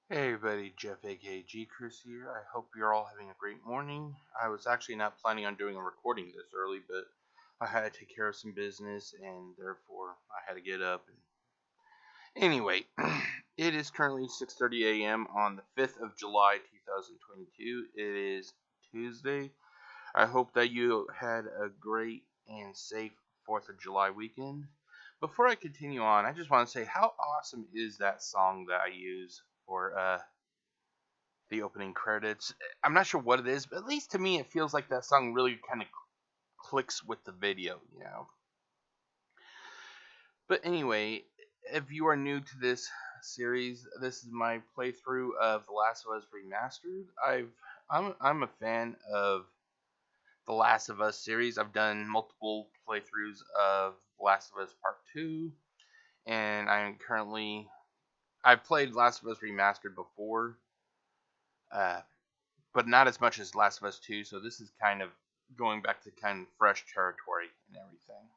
Hey everybody, Jeff aka Gcurse here. I hope you're all having a great morning. I was actually not planning on doing a recording this early, but I had to take care of some business and therefore I had to get up. Anyway, it is currently 6:30 a.m. on the 5th of July 2022. It is Tuesday. I hope that you had a great and safe 4th of July weekend. Before I continue on, I just want to say how awesome is that song that I use for the opening credits. I'm not sure what it is, but at least to me it feels like that song really kind of clicks with the video. But anyway, if you are new to this series, this is my playthrough of The Last of Us Remastered. I'm a fan of the Last of Us series. I've done multiple playthroughs of The Last of Us Part 2, and I've played Last of Us Remastered before, but not as much as Last of Us 2, so this is kind of going back to kind of fresh territory and everything.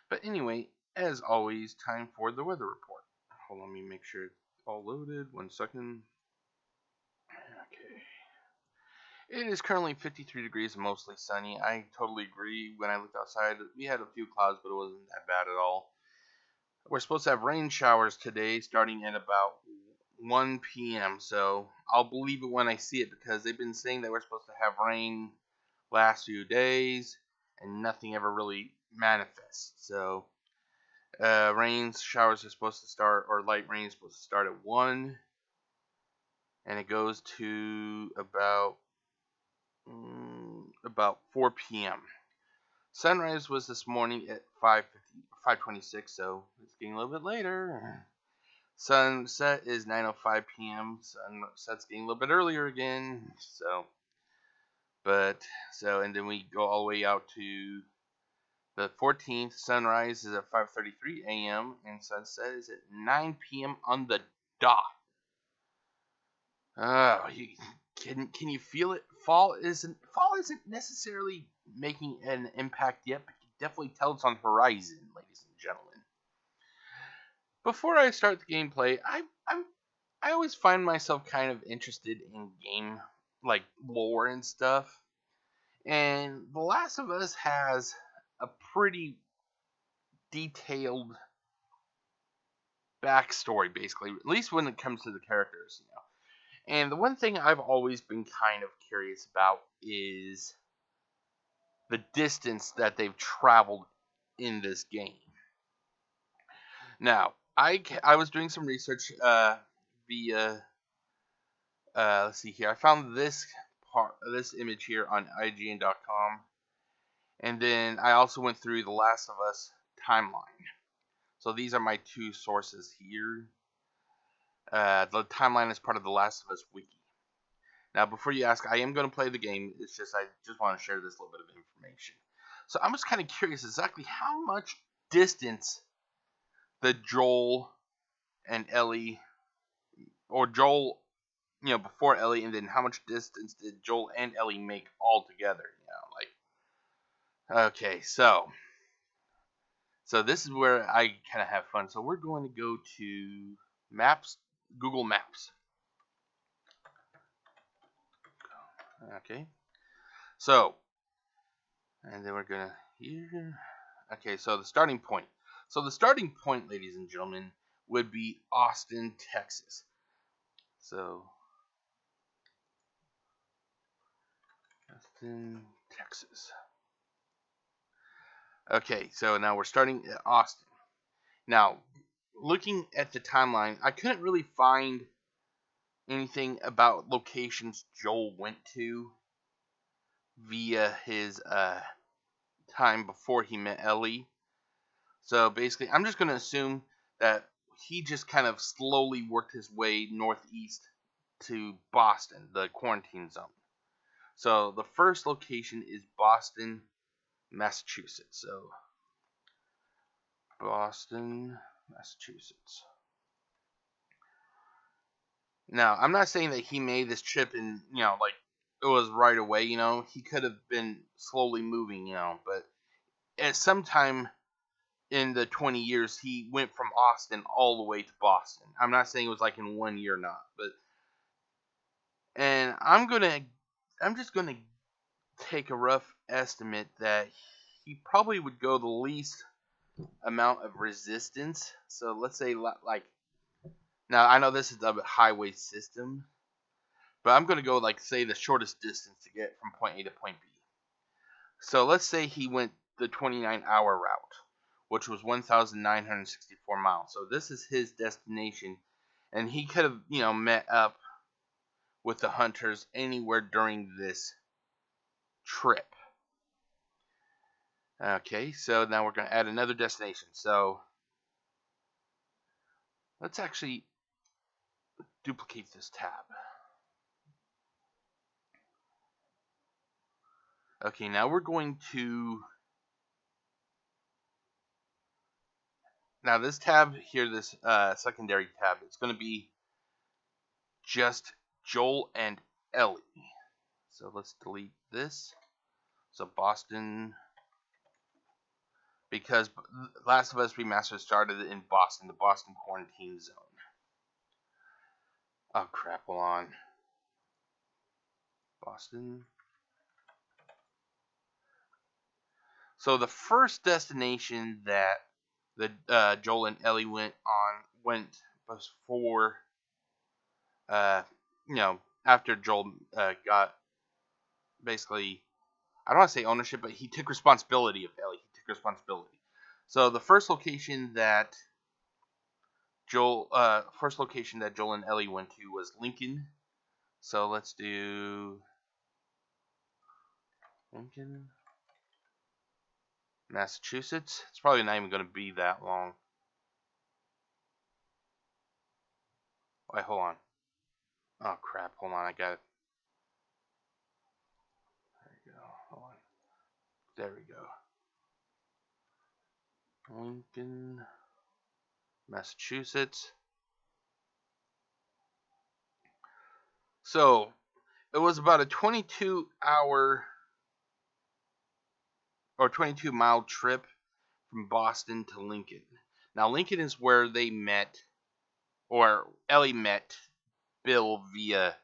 But anyway, as always, time for the weather report. Hold on, let me make sure it's all loaded. 1 second. Okay. It is currently 53 degrees and mostly sunny. I totally agree. When I looked outside, we had a few clouds, but it wasn't that bad at all. We're supposed to have rain showers today, starting at about 1 p.m. So I'll believe it when I see it, because they've been saying that we're supposed to have rain last few days, and nothing ever really manifests. So rain showers are supposed to start, or light rain is supposed to start at 1, and it goes to about 4 p.m. Sunrise was this morning at 5:26, so it's getting a little bit later. Sunset is 9:05 p.m. Sunset's getting a little bit earlier again. And then we go all the way out to the 14th. Sunrise is at 5:33 a.m. and sunset is at 9 p.m. on the dot. Can you feel it? Fall isn't necessarily making an impact yet, but you can definitely tell it's on the horizon, ladies and gentlemen. Before I start the gameplay, I always find myself kind of interested in game like lore and stuff. And The Last of Us has a pretty detailed backstory, basically, at least when it comes to the characters. And the one thing I've always been kind of curious about is the distance that they've traveled in this game. Now, I was doing some research via let's see here. I found this image here on IGN.com, and then I also went through the Last of Us timeline. So these are my two sources here. The timeline is part of the Last of Us wiki. Now, before you ask, I am going to play the game. It's just I just want to share this little bit of information. So I'm just kind of curious exactly how much distance the Joel and Ellie, or Joel, before Ellie, and then how much distance did Joel and Ellie make all together? Okay, so this is where I kind of have fun. So we're going to go to Maps, Google Maps. Okay, so, and then we're gonna here. Okay, so the starting point. So the starting point, ladies and gentlemen, would be Austin, Texas. So Austin, Texas. Okay, so now we're starting at Austin. Now, looking at the timeline, I couldn't really find anything about locations Joel went to via his time before he met Ellie. So basically, I'm just going to assume that he just kind of slowly worked his way northeast to Boston, the quarantine zone. So the first location is Boston, Massachusetts. So Boston, Massachusetts. Now, I'm not saying that he made this trip and, like, it was right away, He could have been slowly moving, but at some time in the 20 years, he went from Austin all the way to Boston. I'm not saying it was like in 1 year, not, but, and I'm just gonna take a rough estimate that he probably would go the least amount of resistance. So let's say, like, now I know this is a highway system, but I'm going to go, like, say the shortest distance to get from point A to point B. So let's say he went the 29-hour route, which was 1,964 miles. So this is his destination, and he could have, met up with the hunters anywhere during this trip. Okay, so now we're going to add another destination. So let's actually duplicate this tab. Okay, now we're going to... Now this tab here, this secondary tab, it's going to be just Joel and Ellie. So let's delete this. So Boston, because Last of Us Remastered started in Boston, the Boston quarantine zone. Oh crap, hold on. Boston. So the first destination that the Joel and Ellie went before, after Joel got, basically, I don't want to say ownership, but he took responsibility of Ellie. He took responsibility. So the first location that Joel and Ellie went to was Lincoln. So let's do Lincoln, Massachusetts. It's probably not even going to be that long. Wait, hold on. Oh crap, hold on, I got it. There we go. Hold on. There we go. Lincoln, Massachusetts. So it was about a 22-hour or 22-mile trip from Boston to Lincoln. Now Lincoln is where they met, or Ellie met Bill via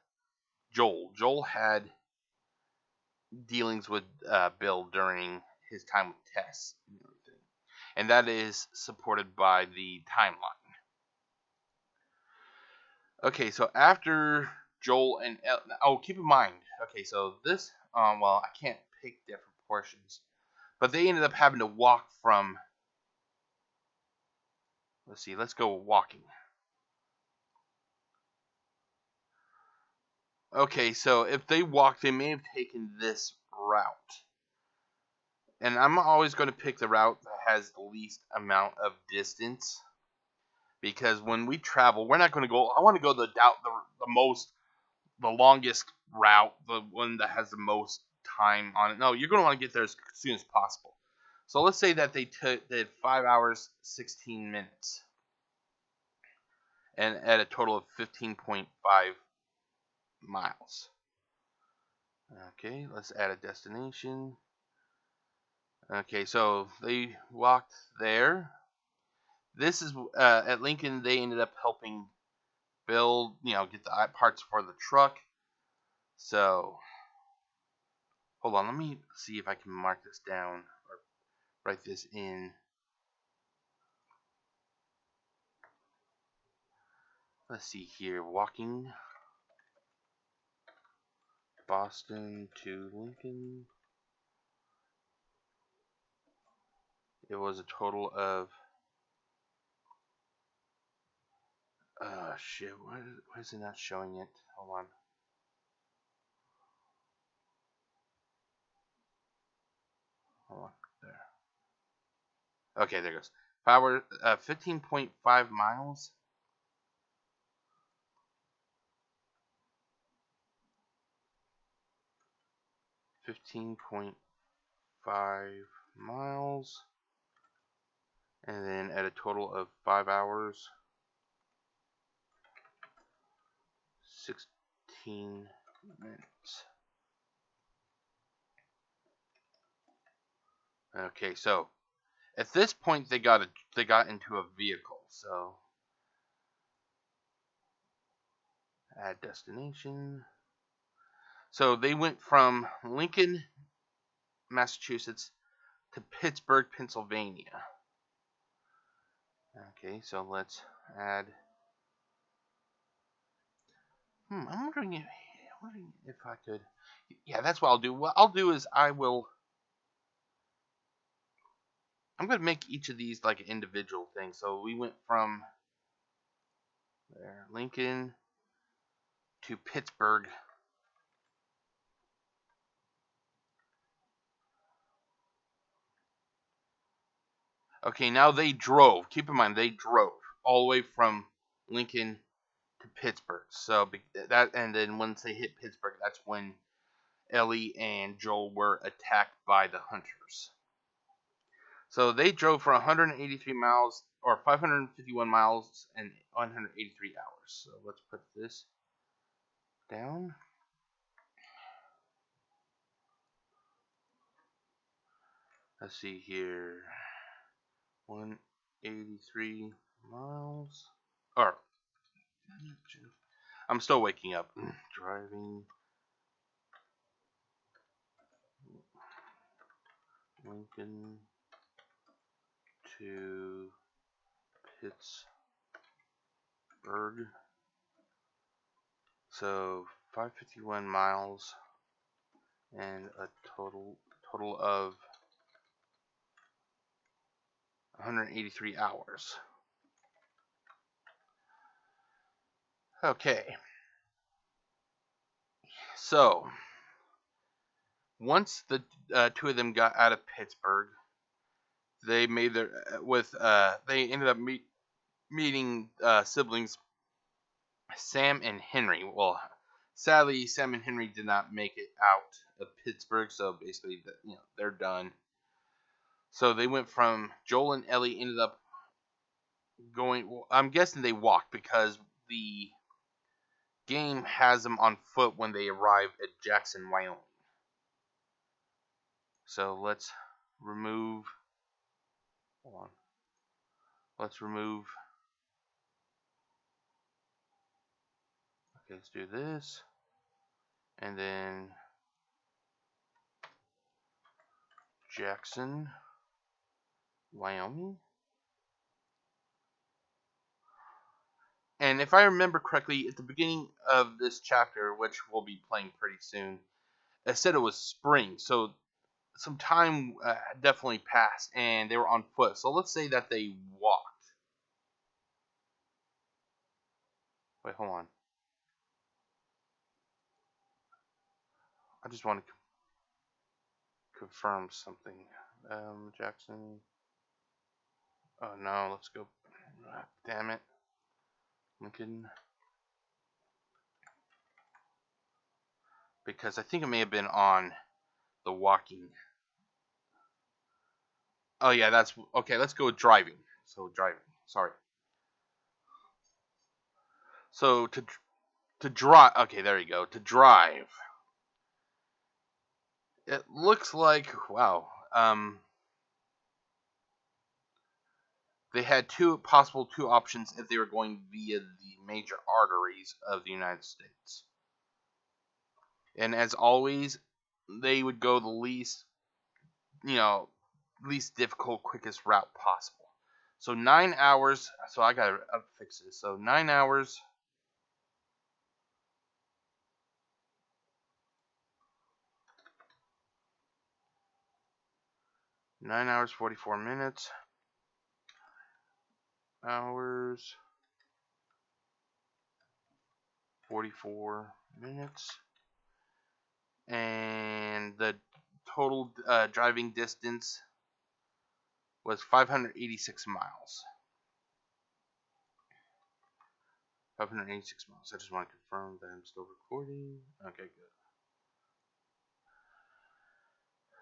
Joel. Joel had dealings with Bill during his time with Tess and everything, and that is supported by the timeline. Okay, so after Joel and keep in mind. Okay, so this I can't pick different portions, but they ended up having to walk from. Let's see. Let's go walking. Okay, so if they walked, they may have taken this route. And I'm always going to pick the route that has the least amount of distance. Because when we travel, we're not going to go... I want to go the longest route, the one that has the most time on it. No, you're going to want to get there as soon as possible. So let's say that they did 5 hours 16 minutes, and at a total of 15.5 miles. Okay, let's add a destination. Okay, so they walked there. This is at Lincoln. They ended up helping build, get the parts for the truck. So hold on, let me see if I can mark this down or write this in. Let's see here. Walking Boston to Lincoln. It was a total of shit. Why is it not showing it? Hold on. Hold on. There. Okay, there goes. 15.5 miles. 15.5 miles. And then at a total of 5 hours, 16 minutes. Okay, so at this point they got into a vehicle. So add destination. So they went from Lincoln, Massachusetts to Pittsburgh, Pennsylvania. Okay, so let's add. I'm wondering if I could. Yeah, that's what I'll do. What I'll do is I'm going to make each of these like an individual thing. So we went from there, Lincoln to Pittsburgh. Okay, now they drove. Keep in mind, they drove all the way from Lincoln to Pittsburgh. So that, and then once they hit Pittsburgh, that's when Ellie and Joel were attacked by the hunters. So they drove for 183 miles, or 551 miles, and 183 hours. So let's put this down. Let's see here. 183 miles. Or, I'm still waking up. Driving Lincoln to Pittsburgh. So 551 miles and a total of 183 hours. Okay. So once the two of them got out of Pittsburgh, they made their they ended up meeting siblings Sam and Henry. Well, sadly, Sam and Henry did not make it out of Pittsburgh, so basically, they're done. So they went from Joel and Ellie ended up going. Well, I'm guessing they walked because the game has them on foot when they arrive at Jackson, Wyoming. So let's remove. Hold on. Let's remove. Okay, let's do this. And then Jackson, Wyoming. And if I remember correctly, at the beginning of this chapter, which we'll be playing pretty soon, it said it was spring. So some time definitely passed, and they were on foot. So let's say that they walked. Wait, hold on. I just want to confirm something. Jackson. Oh no, let's go. Damn it. Lincoln. because I think it may have been on the walking. Oh yeah, that's okay. Let's go with driving. So driving. Sorry. So to drive. Okay, there you go. To drive. It looks like wow. They had two options if they were going via the major arteries of the United States. And as always, they would go the least, least difficult, quickest route possible. So 9 hours. So I gotta fix this. So 9 hours. 9 hours 44 minutes. Hours 44 minutes. And the total driving distance was 586 miles. 586 miles. I just want to confirm that I'm still recording. Okay, good.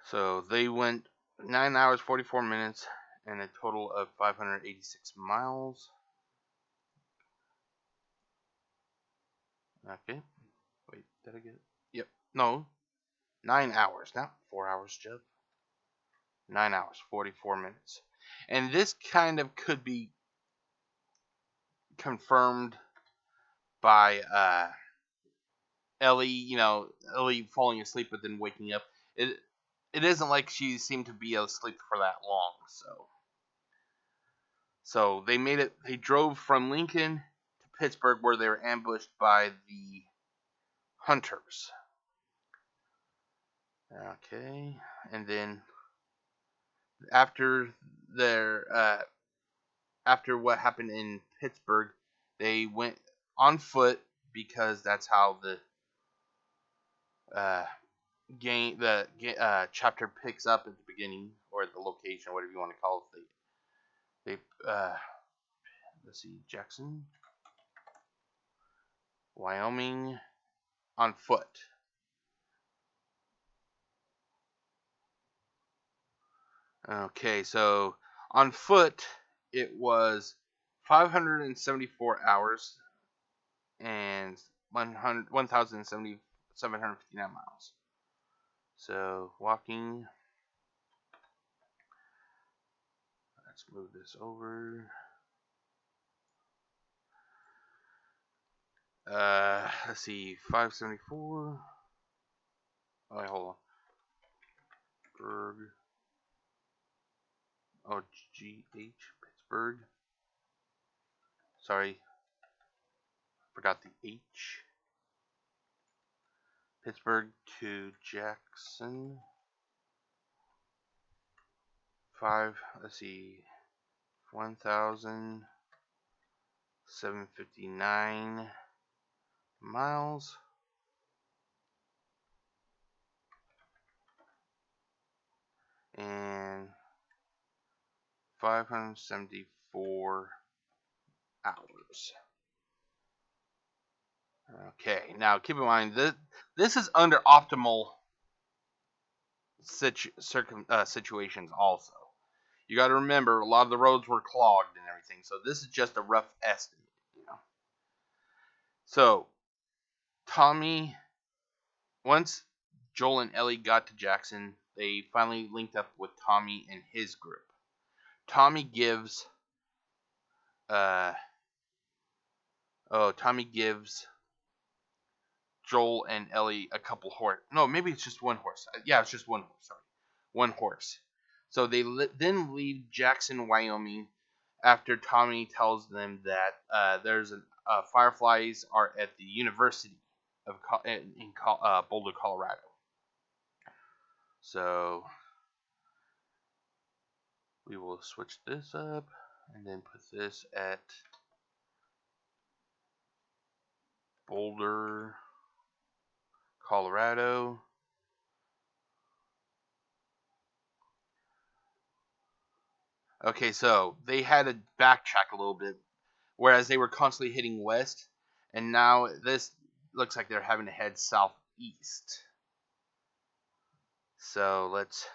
So they went 9 hours 44 minutes and a total of 586 miles. Okay. Wait, did I get it? Yep. No. 9 hours, not 4 hours, Jeff. 9 hours 44 minutes. And this kind of could be confirmed by Ellie, Ellie falling asleep but then waking up. It isn't like she seemed to be asleep for that long, so they made it. They drove from Lincoln to Pittsburgh, where they were ambushed by the hunters. Okay, and then after after what happened in Pittsburgh, they went on foot because that's how the uh, chapter picks up at the beginning, or the location, whatever you want to call it. They let's see, Jackson, Wyoming, on foot. Okay, so on foot it was 574 hours and 1,759 miles. So walking. Let's move this over. Let's see, 574. Oh, wait, hold on. Berg. Oh, GH, Pittsburgh. Sorry, forgot the H. Pittsburgh to Jackson. Let's see, 1,759 miles. And 574 hours. Okay, now keep in mind that this is under optimal situations also. You got to remember, a lot of the roads were clogged and everything, so this is just a rough estimate. So, once Joel and Ellie got to Jackson, they finally linked up with Tommy and his group. Tommy gives Joel and Ellie a couple horse. No, maybe it's just one horse. Yeah, it's just one horse. Sorry, one horse. So they then leave Jackson, Wyoming, after Tommy tells them that there's fireflies are at the University of in Boulder, Colorado. So we will switch this up and then put this at Boulder, Colorado. Okay, so they had to backtrack a little bit, whereas they were constantly hitting west, and now this looks like they're having to head southeast. east. So let's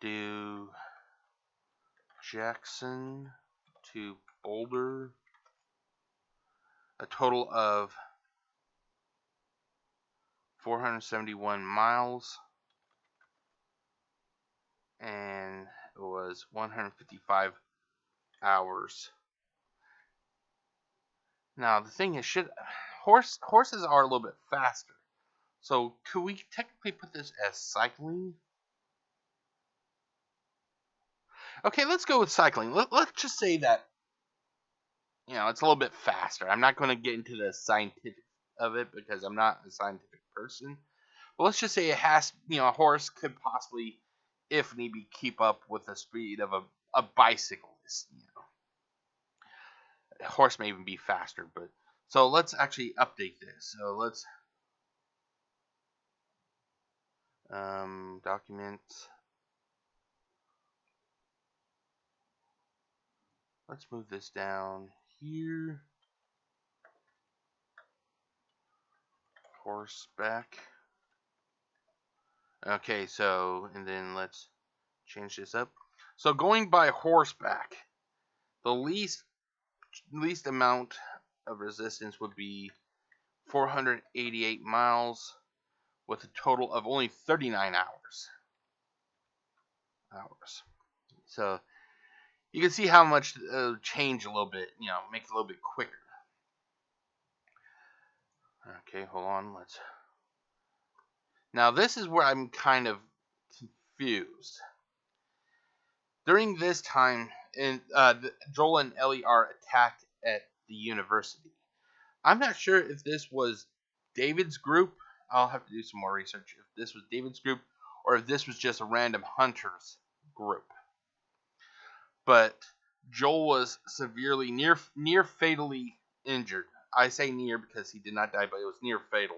do Jackson to Boulder. A total of 471 miles. And it was 155 hours. Now the thing is, horses are a little bit faster. So could we technically put this as cycling? Okay, let's go with cycling. Let's just say that, it's a little bit faster. I'm not going to get into the scientific of it because I'm not a scientific person. But let's just say it has, a horse could possibly, if need be, keep up with the speed of a bicyclist. A horse may even be faster, but so let's actually update this. So let's document. Let's move this down here. Horseback. Okay, so, and then let's change this up. So going by horseback, the least amount of resistance would be 488 miles with a total of only 39 hours. So you can see how much change a little bit, make it a little bit quicker. Okay, hold on. Now this is where I'm kind of confused. During this time, Joel and Ellie are attacked at the university. I'm not sure if this was David's group. I'll have to do some more research if this was David's group or if this was just a random hunter's group. But Joel was severely near fatally injured. I say near because he did not die, but it was near fatal.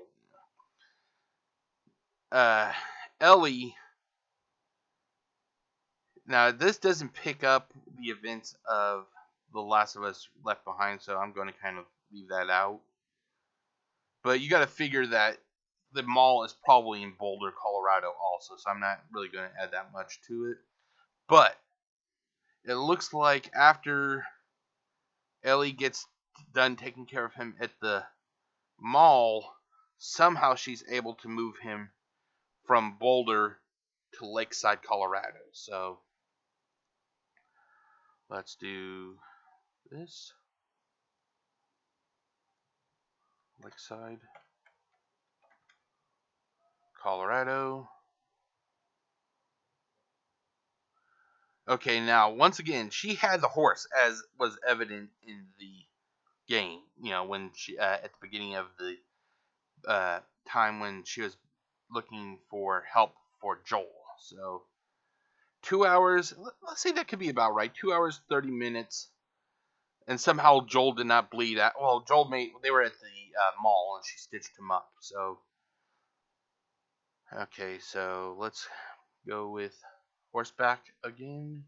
Ellie. Now this doesn't pick up the events of The Last of Us Left Behind, so I'm going to kind of leave that out. But you got to figure that the mall is probably in Boulder, Colorado also, so I'm not really going to add that much to it. But it looks like after Ellie gets done taking care of him at the mall, somehow she's able to move him from Boulder to Lakeside, Colorado. So let's do this. Lakeside, Colorado. Okay, now once again, she had the horse, as was evident in the game. When she at the beginning of the time when she was looking for help for Joel. So 2 hours. Let's say that could be about right. 2 hours 30 minutes, and somehow Joel did not bleed. Well, they were at the mall, and she stitched him up. So okay, so let's go with horseback again.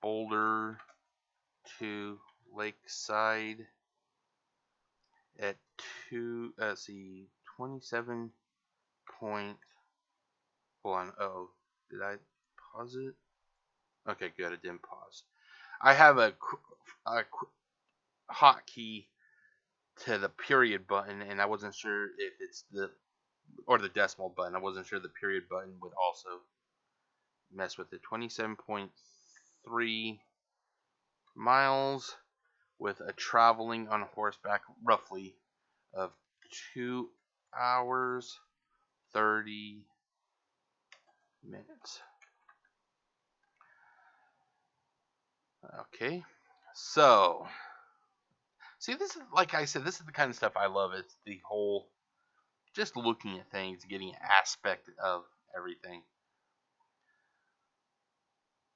Boulder to Lakeside at 27 point. Hold on. Oh, did I pause it? Okay, good. I didn't pause. I have a hotkey to the period button, and I wasn't sure if it's the decimal button. I wasn't sure the period button would also mess with it. 27.3 miles with a traveling on horseback roughly of 2 hours 30 minutes. Okay, so see, this is, like I said, this is the kind of stuff I love. It's the whole just looking at things, getting an aspect of everything.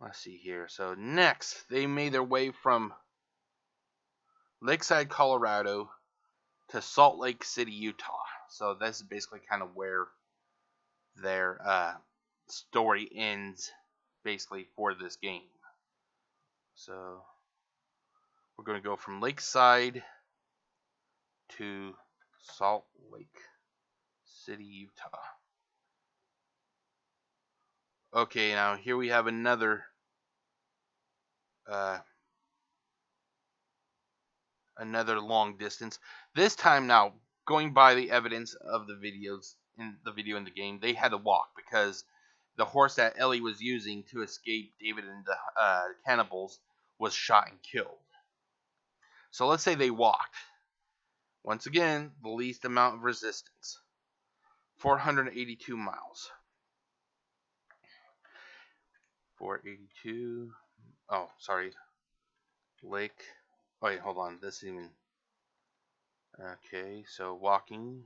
Let's see here. So next, they made their way from Lakeside, Colorado to Salt Lake City, Utah. So this is basically kind of where their story ends, basically, for this game. So we're going to go from Lakeside to Salt Lake City, Utah. Okay, now here we have another long distance. This time now, going by the evidence of the videos in the game, they had to walk because the horse that Ellie was using to escape David and the cannibals was shot and killed. So let's say they walked. Once again, the least amount of resistance. 482 miles. 482. Oh, sorry. Lake. Oh, wait, hold on. This even. Okay, so walking.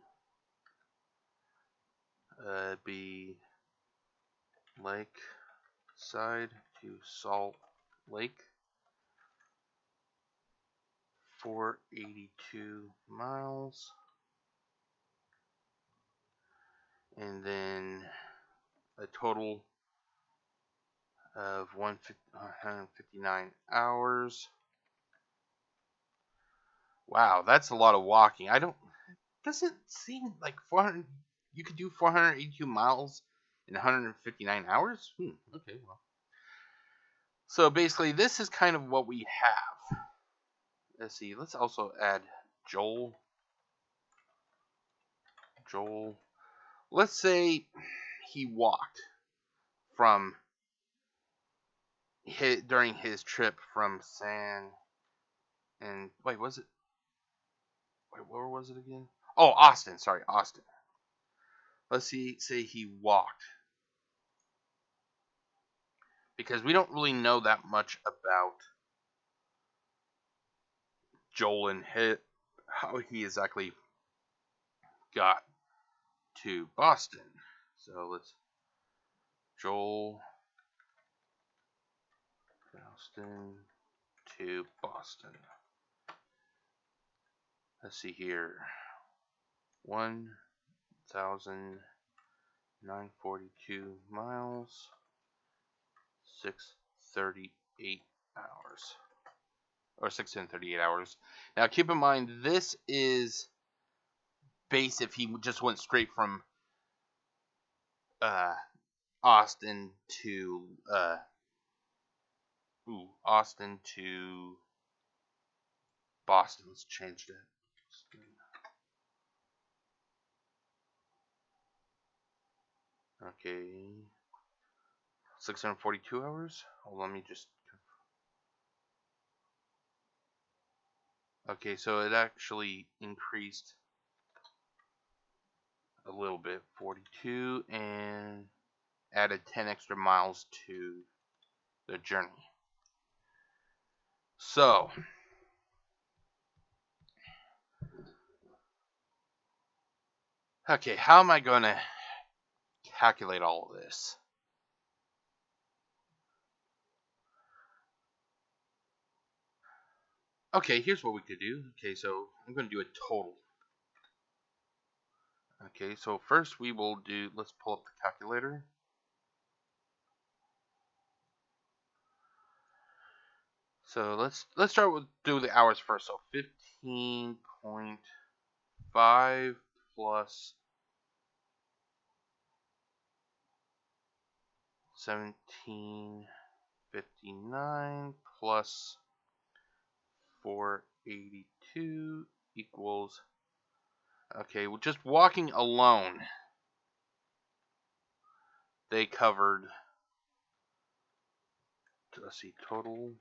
Be Lake side to Salt Lake. 482 miles. And then a total of 159 hours. Wow, that's a lot of walking. Doesn't seem like 400. You could do 482 miles in 159 hours. Okay, well. So basically, this is kind of what we have. Let's see. Let's also add Joel. Let's say he walked from during his trip from wait, was it? Wait, where was it again? Oh, Austin. Sorry, Austin. Let's say he walked. Because we don't really know that much about Joel and how he exactly got to Boston. So let's Joel to Boston. Let's see here. 1,942 miles. 638 hours. Or 638 hours. Now keep in mind, this is base if he just went straight from Austin to Boston. Let's change that. Okay. 642 hours? Hold on, let me just. Okay, so it actually increased a little bit. 42 and added 10 extra miles to the journey. So, okay, how am I going to calculate all of this? Okay, here's what we could do. Okay, so I'm going to do a total. Okay, so first we will do, let's pull up the calculator. So let's start with do the hours first. So 15.5 plus 1759 plus 482 equals, okay, well, just walking alone, they covered, let's see, total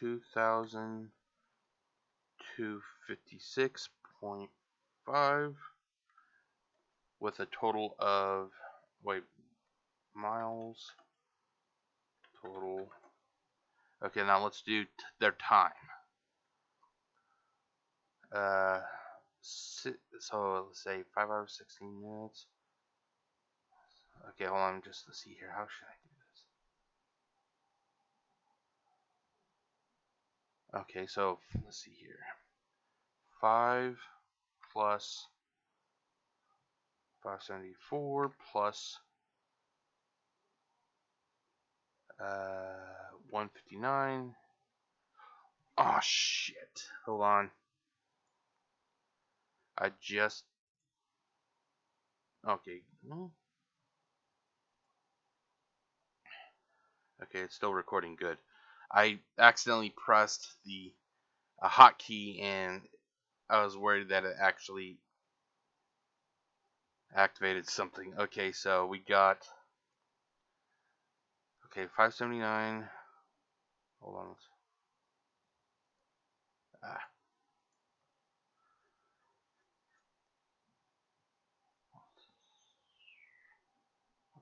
2,256.5 with a total of, miles total. Okay, now let's do their time. So let's say 5 hours 16 minutes. Okay, hold on, let's see here. How should I do this? Okay, so let's see here. 5 plus 574 plus 159. Oh shit! Hold on. I just... Okay. Okay, it's still recording good. I accidentally pressed the hotkey and I was worried that it actually activated something. Okay, so we got... Okay, 579. Hold on. Ah.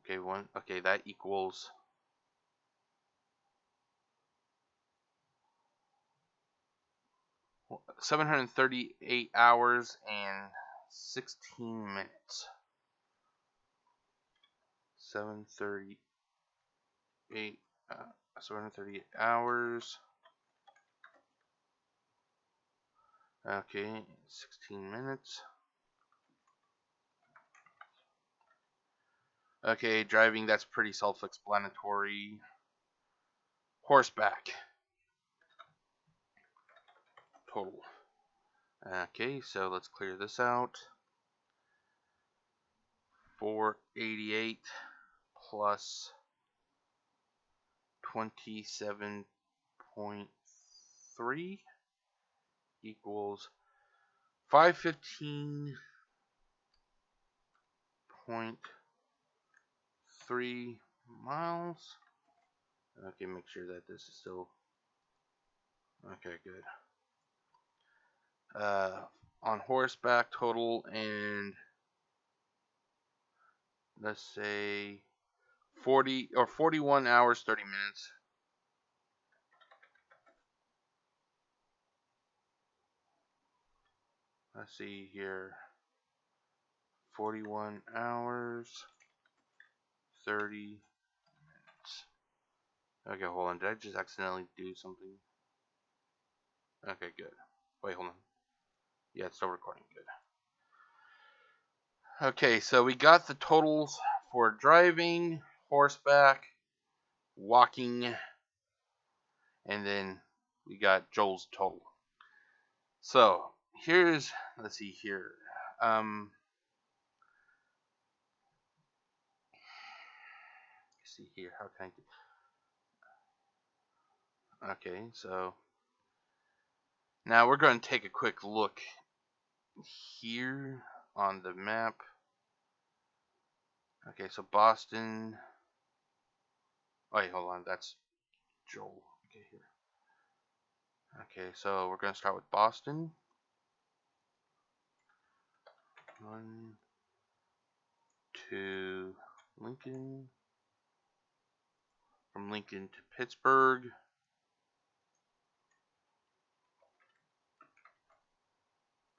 Okay, one. Okay, that equals 738 hours and 16 minutes. 738, 738 hours. Okay, 16 minutes. Okay, driving, that's pretty self-explanatory. Horseback. Total. Okay, so let's clear this out. 488 plus 27.3 equals 515.3 miles. Okay, make sure that this is still... Okay, good. On horseback total, and let's say 40 or 41 hours 30 minutes. Let's see here. 41 hours 30 minutes. Okay, hold on. Did I just accidentally do something? Okay, good. Wait, hold on. Yeah, it's still recording. Good. Okay, so we got the totals for driving, horseback, walking, and then we got Joel's total. So here's, let's see here. Let's see here. How can I? Okay, so now we're going to take a quick look here on the map. Okay, so Boston. Wait, hold on. That's Joel. Okay, here. Okay, so we're going to start with Boston. 1, 2, Lincoln. From Lincoln to Pittsburgh.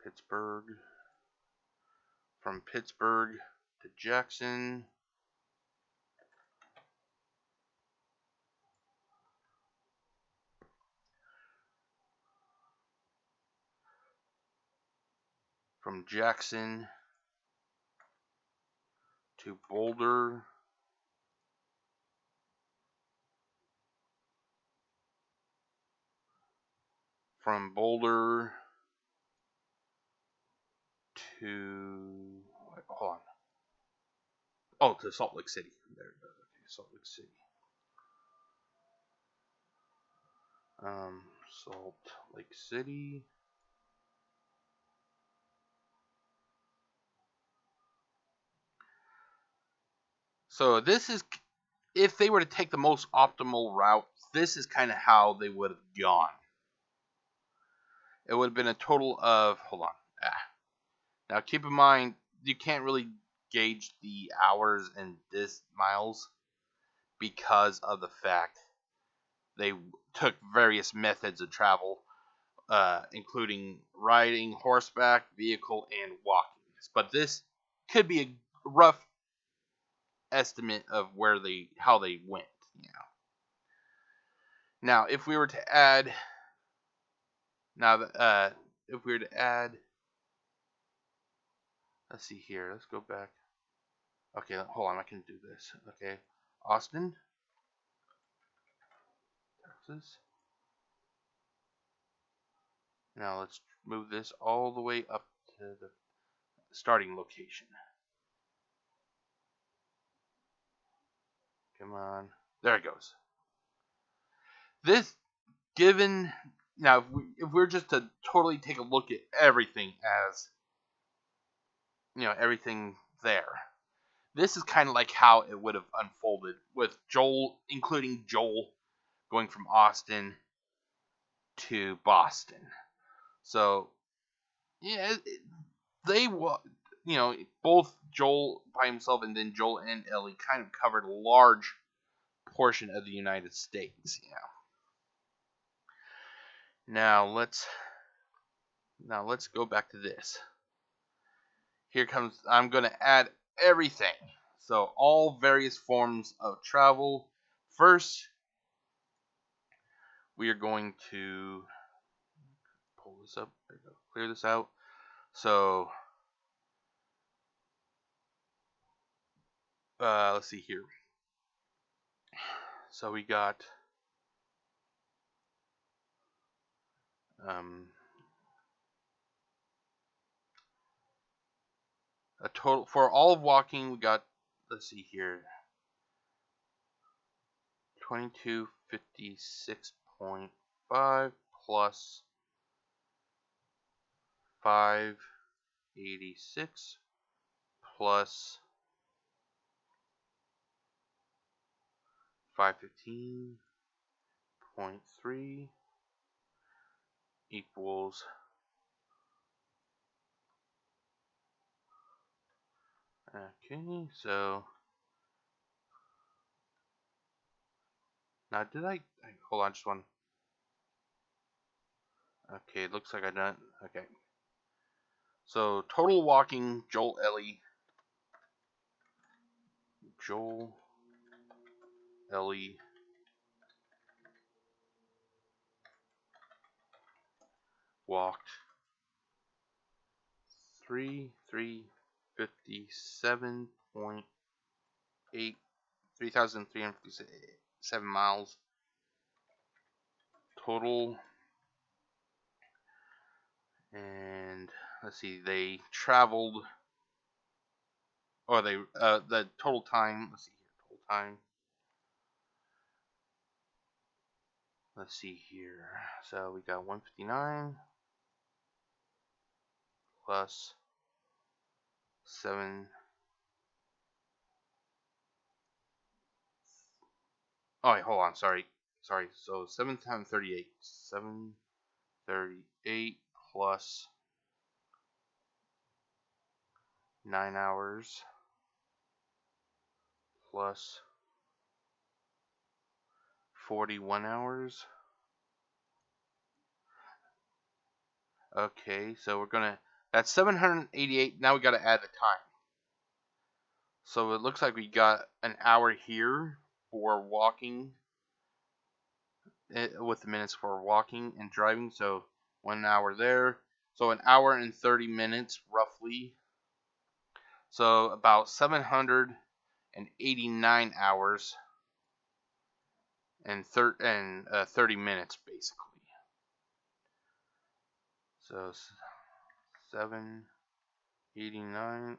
Pittsburgh. From Pittsburgh to Jackson. From Jackson to Boulder. From Boulder to... Wait, hold on. Oh, to Salt Lake City. There it goes. Okay, Salt Lake City. Salt Lake City. So this is, if they were to take the most optimal route, this is kind of how they would have gone. It would have been a total of, hold on. Now keep in mind, you can't really gauge the hours in this miles because of the fact they took various methods of travel, including riding, horseback, vehicle, and walking. But this could be a rough estimate of how they went. Now, if we were to add, let's see here. Let's go back. Okay, hold on. I can do this. Okay, Austin, Texas. Now let's move this all the way up to the starting location. Come on. There it goes. This, given, now if we're just to totally take a look at everything as, everything there, this is kind of like how it would have unfolded with Joel, including Joel going from Austin to Boston. So, yeah, they, both Joel by himself and then Joel and Ellie kind of covered a large portion of the United States. Now let's go back to this. Here comes, I'm going to add everything. So all various forms of travel. First, we are going to pull this up. There we go. Clear this out. So let's see here. So we got a total for all of walking. We got, let's see here, 2256.5 plus 586 plus 515.3 equals okay. So now did I hold on just one. Okay, it looks like I done. Okay. So total walking, Joel Ellie walked 3,357 miles total. And let's see, they traveled, or they the total time. Let's see here, total time. Let's see here. So we got 159 plus 7. Oh, wait, hold on. Sorry. So 7 times 38. 738 plus 9 hours plus 41 hours. Okay, so we're gonna, that's 788. Now we gotta add the time. So it looks like we got an hour here for walking, with the minutes for walking and driving. So 1 hour there. So an hour and 30 minutes roughly. So about 789 hours and 30 minutes basically. So 789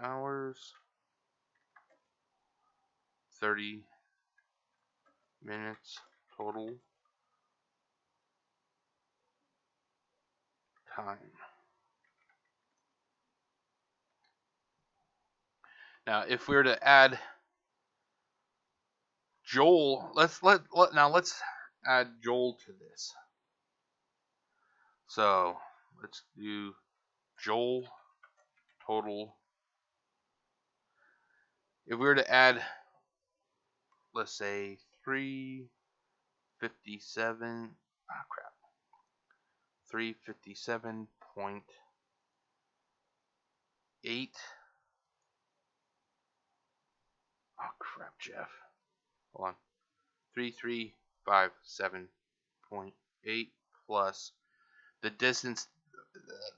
hours, 30 minutes total time. Now, if we were to add Joel, let's add Joel to this. So let's do Joel total. If we were to add, let's say 357. Oh crap. 357.8. Oh crap, Jeff. Hold on. 3357.8 plus the distance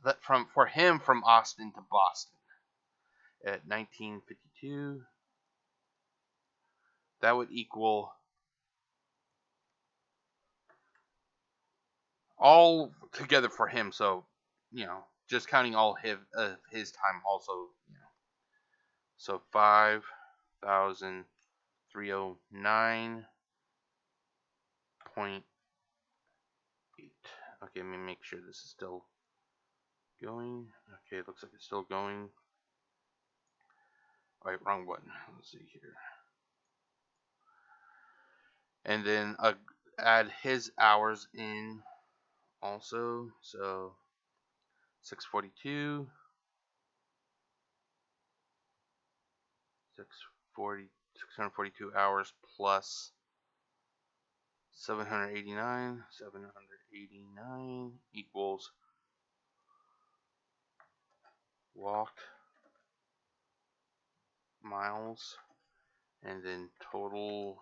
that for him from Austin to Boston at 1952. That would equal all together for him. So, just counting all his time also. You know. So 5,309.8. Okay, let me make sure this is still going. Okay, it looks like it's still going. Alright, wrong button. Let's see here. And then add his hours in also. So 642. 642 hours plus 789. 789 equals walk miles, and then total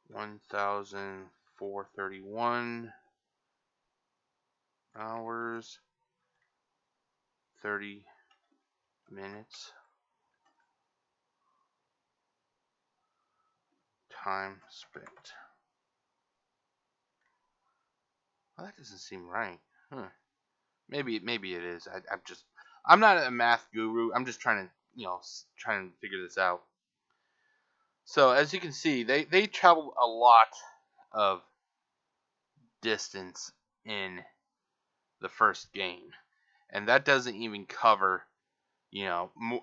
1,431 hours, 30 minutes, time spent. Well, that doesn't seem right. Huh. Maybe it is. I'm not a math guru. I'm just trying to trying to figure this out. So as you can see, they traveled a lot of distance in the first game, and that doesn't even cover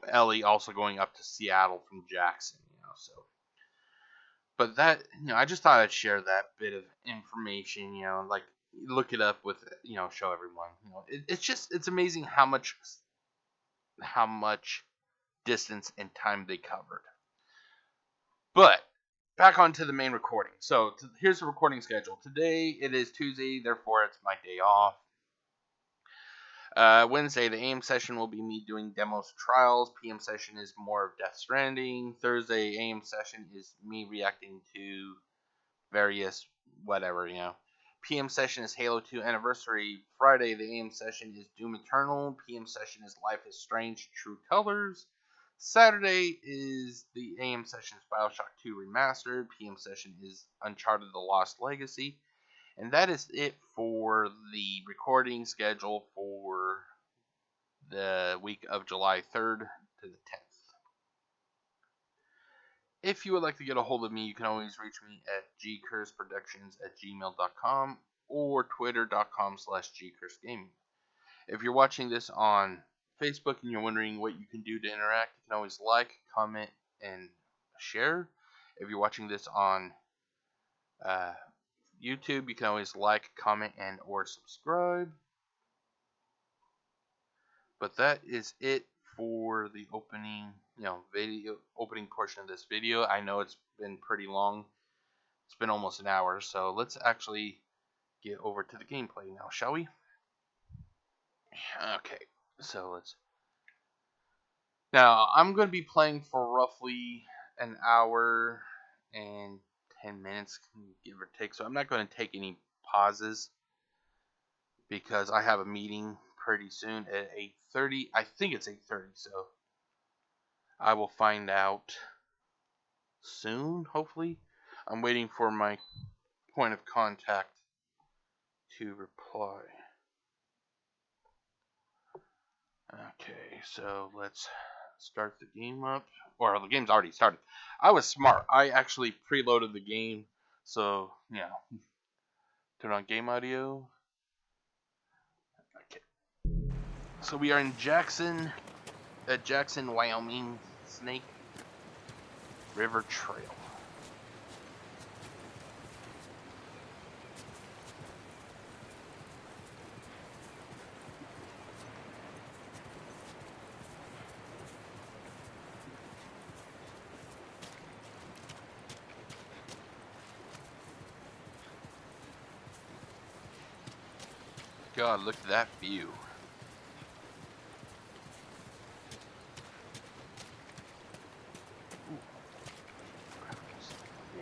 Ellie also going up to Seattle from Jackson. So. But that, I just thought I'd share that bit of information, like look it up with, show everyone. It's amazing how much distance and time they covered. But back onto the main recording. So here's the recording schedule. Today it is Tuesday, therefore it's my day off. Wednesday, the AM session will be me doing demos, trials. PM session is more of Death Stranding. Thursday, AM session is me reacting to various whatever, PM session is Halo 2 Anniversary. Friday, the AM session is Doom Eternal. PM session is Life is Strange True Colors. Saturday is the AM session is Bioshock 2 Remastered. PM session is Uncharted The Lost Legacy. And that is it for the recording schedule for the week of July 3rd to the 10th. If you would like to get a hold of me, you can always reach me at gcurseproductions@gmail.com or twitter.com/gcursegaming. If you're watching this on Facebook and you're wondering what you can do to interact, you can always like, comment, and share. If you're watching this on YouTube, you can always like, comment, and or subscribe. But that is it for the opening portion of this video. I know it's been pretty long. It's been almost an hour, so let's actually get over to the gameplay now, shall we? Okay, so now I'm going to be playing for roughly an hour and 10 minutes, give or take. So I'm not going to take any pauses because I have a meeting pretty soon at 8:30. I think it's 8:30, so I will find out soon, hopefully. I'm waiting for my point of contact to reply. Okay, so let's start the game up. Or the game's already started. I was smart. I actually preloaded the game. So, turn on game audio. Okay. So we are in Jackson, Wyoming, Snake River Trail. God, look at that view.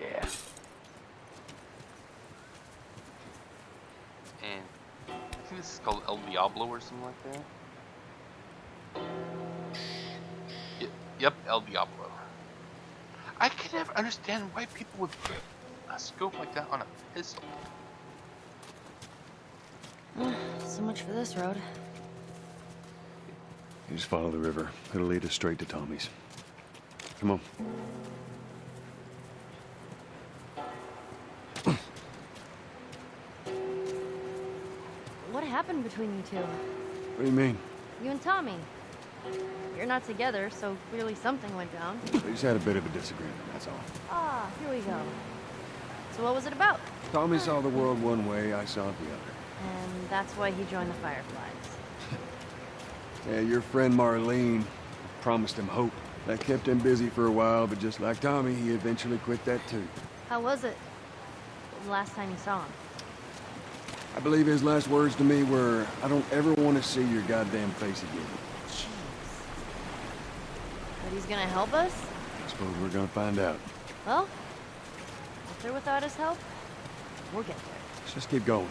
Yeah. And I think this is called El Diablo or something like that. Yep, El Diablo. I can never understand why people would put a scope like that on a pistol. So much for this road. You just follow the river. It'll lead us straight to Tommy's. Come on. What happened between you two? What do you mean? You and Tommy. You're not together, so clearly something went down. We just had a bit of a disagreement, that's all. Ah, here we go. So what was it about? Tommy saw the world one way, I saw it the other. And that's why he joined the Fireflies. Yeah, your friend Marlene promised him hope. That kept him busy for a while, but just like Tommy, he eventually quit that too. How was it? The last time you saw him? I believe his last words to me were, I don't ever want to see your goddamn face again. Jeez. But he's gonna help us? I suppose we're gonna find out. Well, with or without his help, we'll get there. Let's just keep going.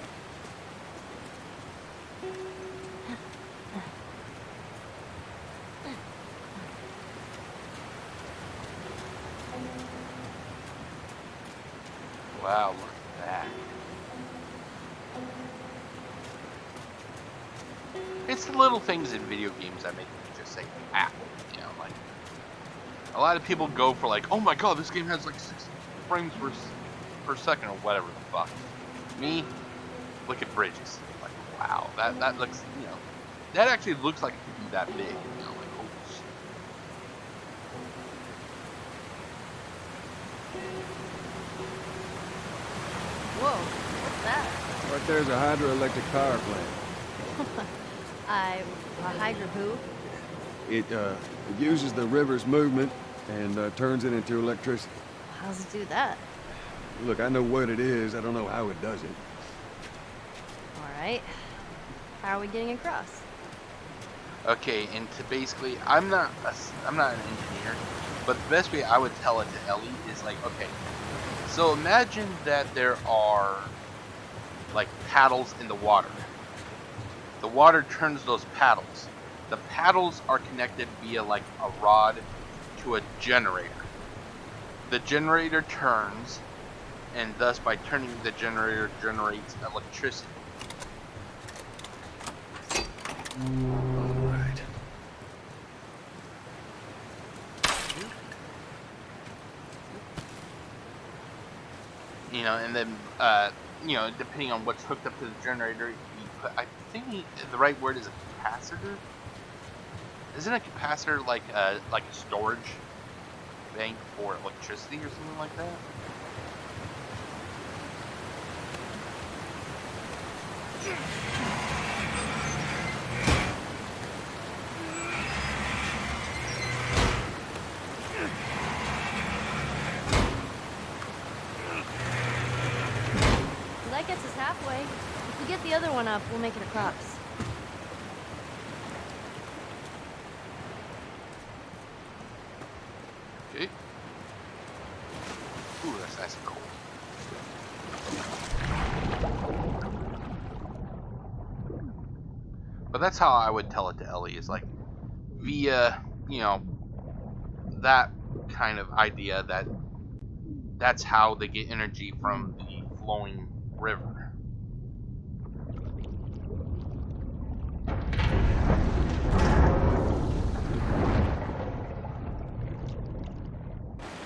Wow, look at that. It's the little things in video games that make me just say, wow. You know, like, a lot of people go for like, oh my god, this game has like 60 frames per second or whatever the fuck. Me, look at bridges. Like, wow, that looks, you know, that actually looks like it could be that big. You know, like, oh shit. Whoa, what's that? Right there's a hydroelectric power plant. A hydro who? It uses the river's movement and turns it into electricity. How does it do that? Look, I know what it is. I don't know how it does it. Alright. How are we getting across? Okay, and to basically, I'm not an engineer, but the best way I would tell it to Ellie is like, okay, so imagine that there are like paddles in the water. The water turns those paddles. The paddles are connected via like a rod to a generator. The generator turns, and thus by turning the generator generates electricity. All right. You know, and then you know, depending on what's hooked up to the generator, you put, I think the right word is a capacitor. Isn't a capacitor like a storage bank for electricity or something like that? Well, that gets us halfway. If we get the other one up, we'll make it across. Okay. Ooh, that's nice and cool. But that's how I would tell it to Ellie, is like via, you know, that kind of idea that that's how they get energy from the flowing river.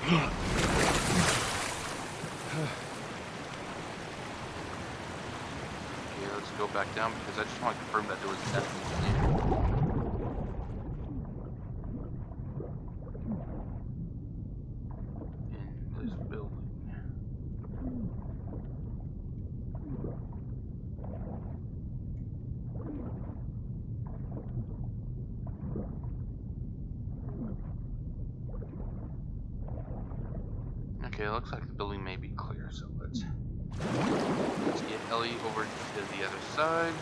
Okay, let's go back down because I just want to confirm that there was nothing there. In this building. Okay, it looks like the building may be clear, so let's get Ellie over to the other side.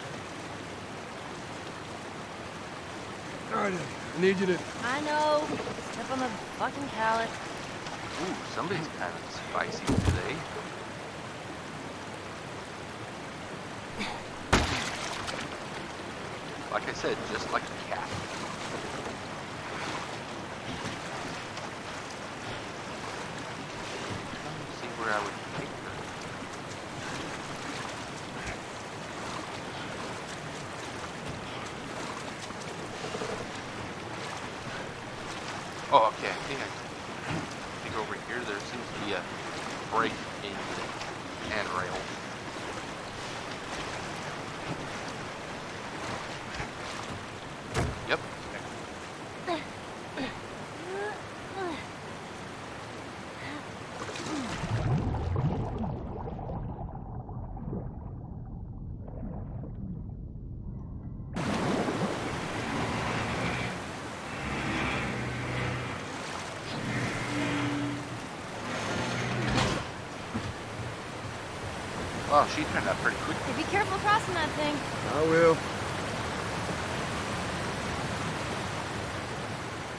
Alright, I need you to... I know. Step on the fucking pallet. Ooh, somebody's kind of spicy today. Like I said, just like a cat. Let's see where I would take her. Oh, okay. I think over here there seems to be a break in the handrail. Yep. Wow, she turned out pretty quick. Hey, be careful crossing that thing. I will.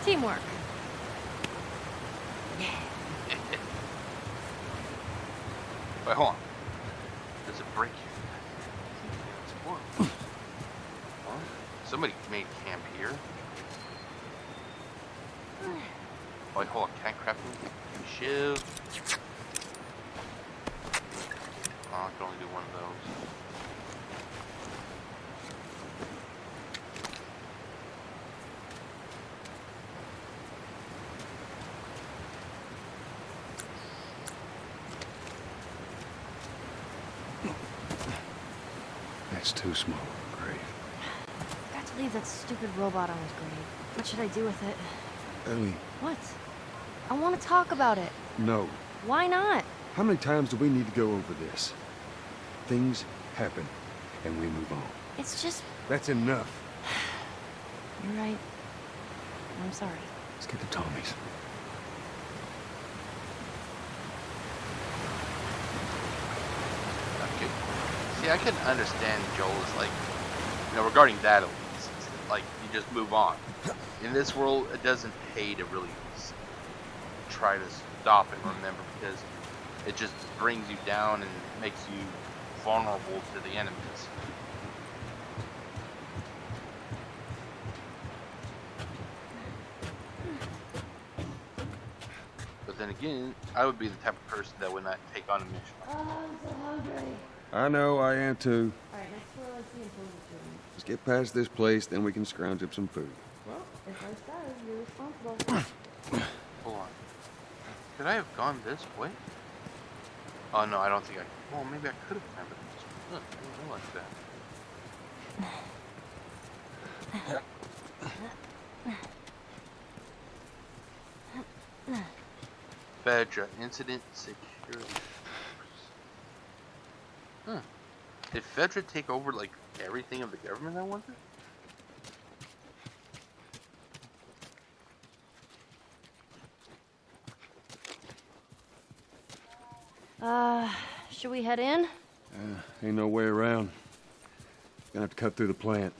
Teamwork. Wait, hold on. There's a break here. What? Huh? Somebody made camp here. Wait, hold on. Can I craft anything? Shiv. Oh, I can only do one of those. That's too small. Great. Got to leave that stupid robot on his grave. What should I do with it? Ellie. What? I want to talk about it. No. Why not? How many times do we need to go over this? Things happen, and we move on. It's just... That's enough. You're right. I'm sorry. Let's get to Tommy's. Okay. See, I can understand Joel's, like, regarding that at least. Like, you just move on. In this world, it doesn't pay to really try to stop and remember, because it just brings you down and makes you vulnerable to the enemies. But then again, I would be the type of person that would not take on a mission. Oh, I'm so hungry. I know, I am too. Alright, next door I see improvement. Let's get past this place, then we can scrounge up some food. Well, if I says you're responsible. Hold on. Could I have gone this way? Oh no, I don't think I. Well, maybe I could have remembered this one. I didn't realize that. Fedra Incident Security Force. Did Fedra take over like everything of the government, I wonder? Should we head in? Ain't no way around. Gonna have to cut through the plant.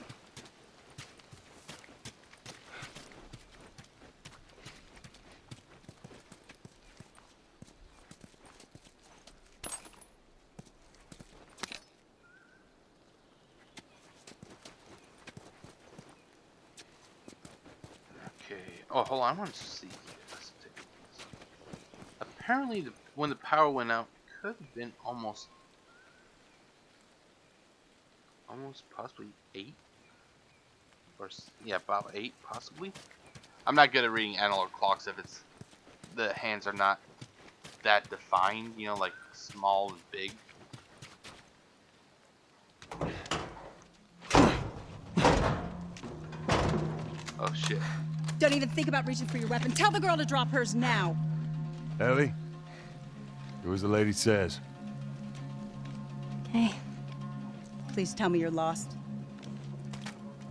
Okay. Oh, hold on. I want to see. Let's take this. Apparently, when the power went out, it could have been almost possibly 8. Or, yeah, about 8, possibly. I'm not good at reading analog clocks if the hands are not that defined, like small and big. Oh, shit. Don't even think about reaching for your weapon. Tell the girl to drop hers now. Ellie? Do as the lady says. Hey. Please tell me you're lost.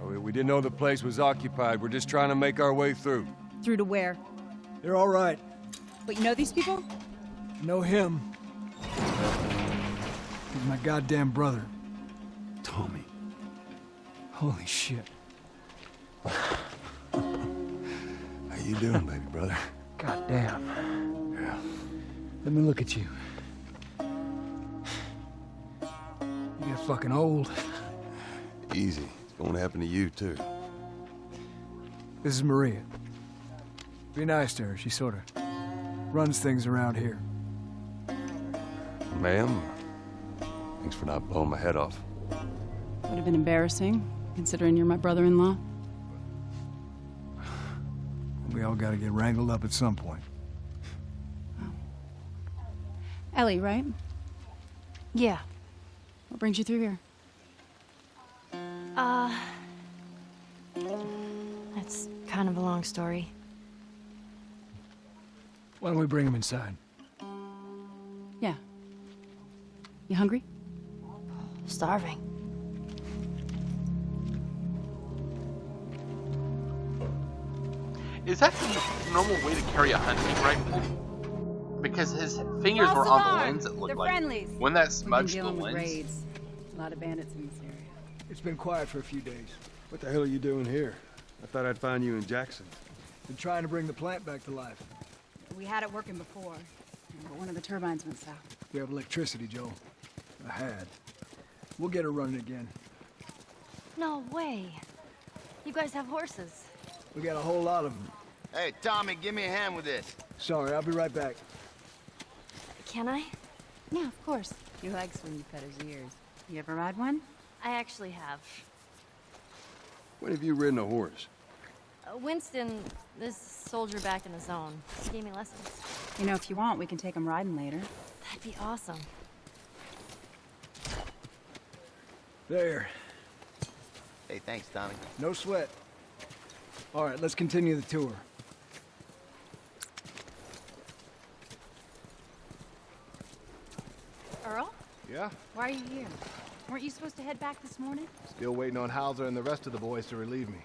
Oh, we didn't know the place was occupied. We're just trying to make our way through. Through to where? They're all right. Wait, you know these people? Know him. He's my goddamn brother. Tommy. Holy shit. How you doing, baby brother? Goddamn. Yeah. Let me look at you. You get fucking old. Easy. It's going to happen to you, too. This is Maria. Be nice to her. She sort of runs things around here. Ma'am, thanks for not blowing my head off. Would have been embarrassing, considering you're my brother-in-law. We all gotta get wrangled up at some point. Ellie, right? Yeah. What brings you through here? That's kind of a long story. Why don't we bring him inside? Yeah. You hungry? Starving. Is that the normal way to carry a hunting rifle? Because his fingers were on the lens, it looked They're like. friendlies. When that We've been smudged the dealing with lens. raids. A lot of bandits in this area. It's been quiet for a few days. What the hell are you doing here? I thought I'd find you in Jackson. Been trying to bring the plant back to life. We had it working before, but one of the turbines went south. We have electricity, Joel. I had. We'll get her running again. No way. You guys have horses. We got a whole lot of them. Hey, Tommy, give me a hand with this. Sorry, I'll be right back. Can I? Yeah, of course. He likes when you pet his ears. You ever ride one? I actually have. When have you ridden a horse? Winston, this soldier back in the zone, he gave me lessons. You know, if you want, we can take him riding later. That'd be awesome. There. Hey, thanks, Tommy. No sweat. All right, let's continue the tour. Earl? Yeah? Why are you here? Weren't you supposed to head back this morning? Still waiting on Hauser and the rest of the boys to relieve me.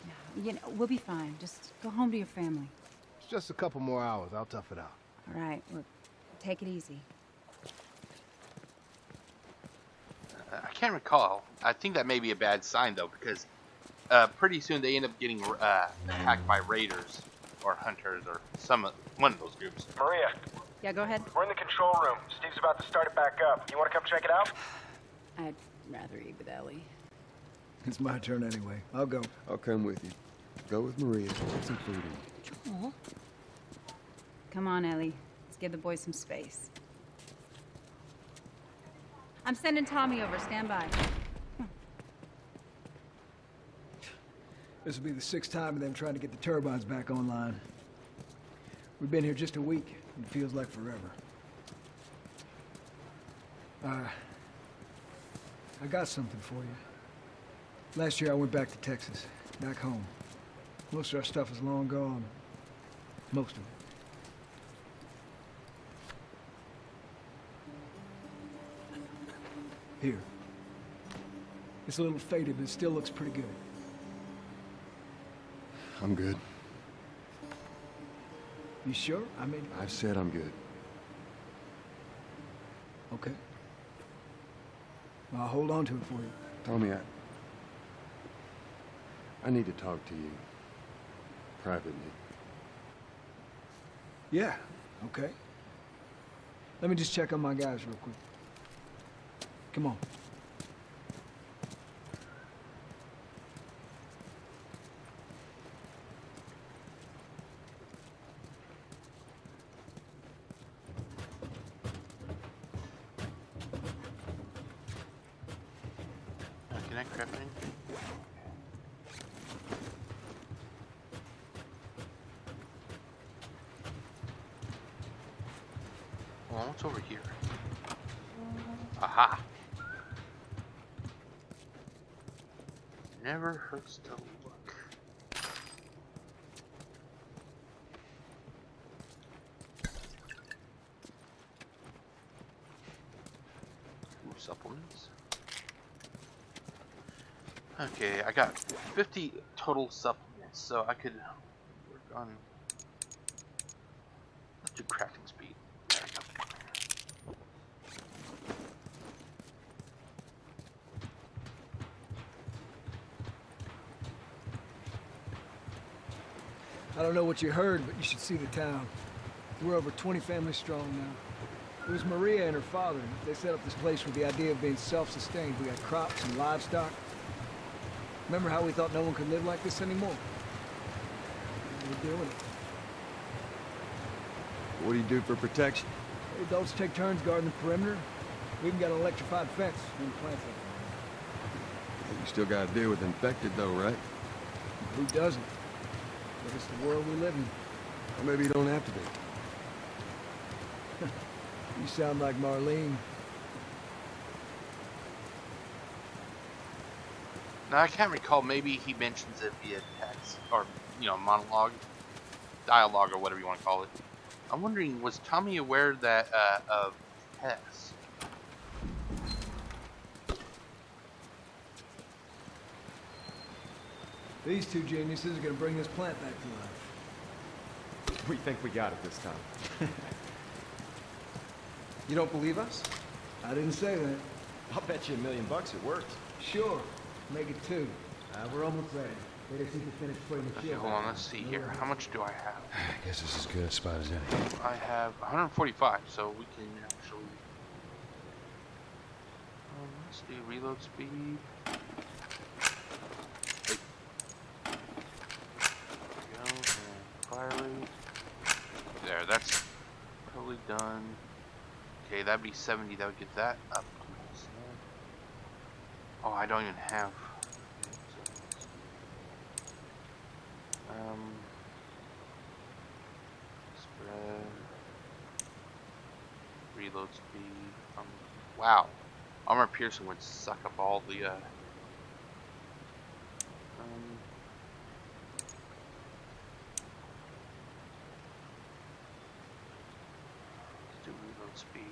No, you know, we'll be fine. Just go home to your family. It's just a couple more hours. I'll tough it out. All right, look, take it easy. I can't recall. I think that may be a bad sign, though, because pretty soon they end up getting attacked by raiders or hunters or one of those groups. Maria, Yeah, go ahead. we're in the control room. Steve's about to start it back up. You want to come check it out? I'd rather eat with Ellie. It's my turn anyway. I'll go. I'll come with you. Go with Maria. Get some food in. Joel? Come on, Ellie. Let's give the boys some space. I'm sending Tommy over. Stand by. This will be the 6th time of them trying to get the turbines back online. We've been here just a week. It feels like forever. I got something for you. Last year I went back to Texas, back home. Most of our stuff is long gone. Most of it. Here. It's a little faded, but it still looks pretty good. I'm good. You sure? I mean... I've said I'm good. Okay. Well, I'll hold on to it for you. Tommy, I need to talk to you. Privately. Yeah, okay. Let me just check on my guys real quick. Come on. Can I grab it? Well, what's over here? Aha! Never hurts to look. More supplements. Okay, I got 50 total supplements, so I could work on. Let's do crafting speed. There we go. I don't know what you heard, but you should see the town. We're over 20 families strong now. It was Maria and her father. They set up this place with the idea of being self-sustained. We got crops and livestock. Remember how we thought no one could live like this anymore? We're doing it. What do you do for protection? Adults take turns guarding the perimeter. We even got an electrified fence when the plants You still gotta deal with infected though, right? Who doesn't? But it's the world we live in. Or maybe you don't have to be. You sound like Marlene. Now I can't recall. Maybe he mentions it via text or monologue, dialogue, or whatever you want to call it. I'm wondering, was Tommy aware that of Tess? These two geniuses are gonna bring this plant back to life. We think we got it this time. You don't believe us? I didn't say that. I'll bet you $1 million it worked. Sure. Make it 2. We're almost ready. They just need to finish putting the Okay, shield. hold on. Let's see here. How much do I have? I guess this is as good a spot as any. I have 145, so we can actually. Let's do reload speed. Wait. There we go. And fire rate. There, that's probably done. Okay, that'd be 70. That would get that up. Oh, I don't even have. Spread. Reload speed. Wow. Armor piercing would suck up all the. Let's do reload speed.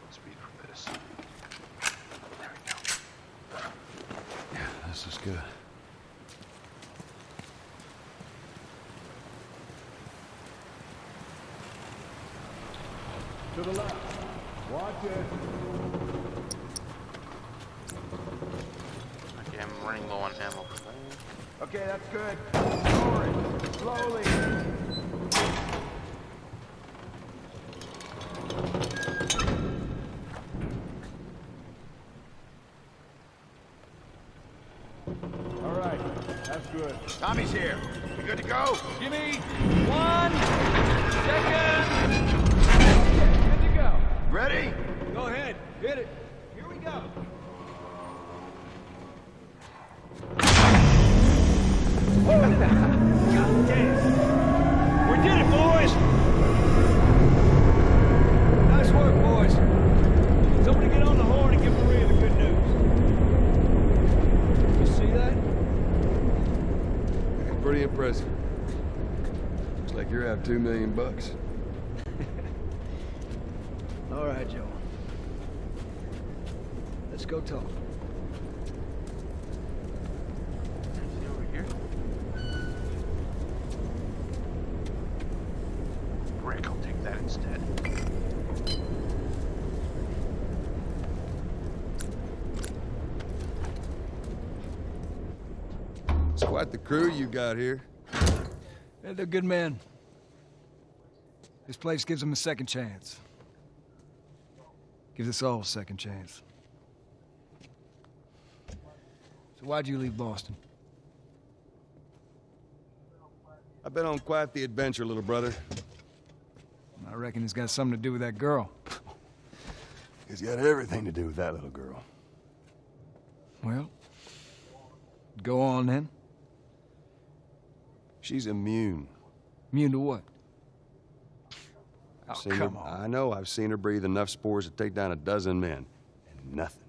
Speed for this. There we go. Yeah, this is good. To the left. Watch it. Okay, I'm running low on ammo for that. Okay, that's good. Lower it. Slowly. All right, that's good. Tommy's here. We good to go? Give me 1 second. Good to go. Ready? Go ahead. Hit it. Here we go. God damn. We did it, boys. Nice work, boys. Somebody get on the horn and give Maria the good news. You see that? Pretty impressive. Looks like you're out $2 million. All right, Joe. Let's go talk. See over here. Brick, I'll take that instead. It's quite the crew you got here. Yeah, they're good men. This place gives them a second chance. Gives us all a second chance. So why'd you leave Boston? I've been on quite the adventure, little brother. I reckon it's got something to do with that girl. It's got everything to do with that little girl. Well, go on then. She's immune. Immune to what? Oh, Seen come her, on. I know. I've seen her breathe enough spores to take down 12 men. And nothing.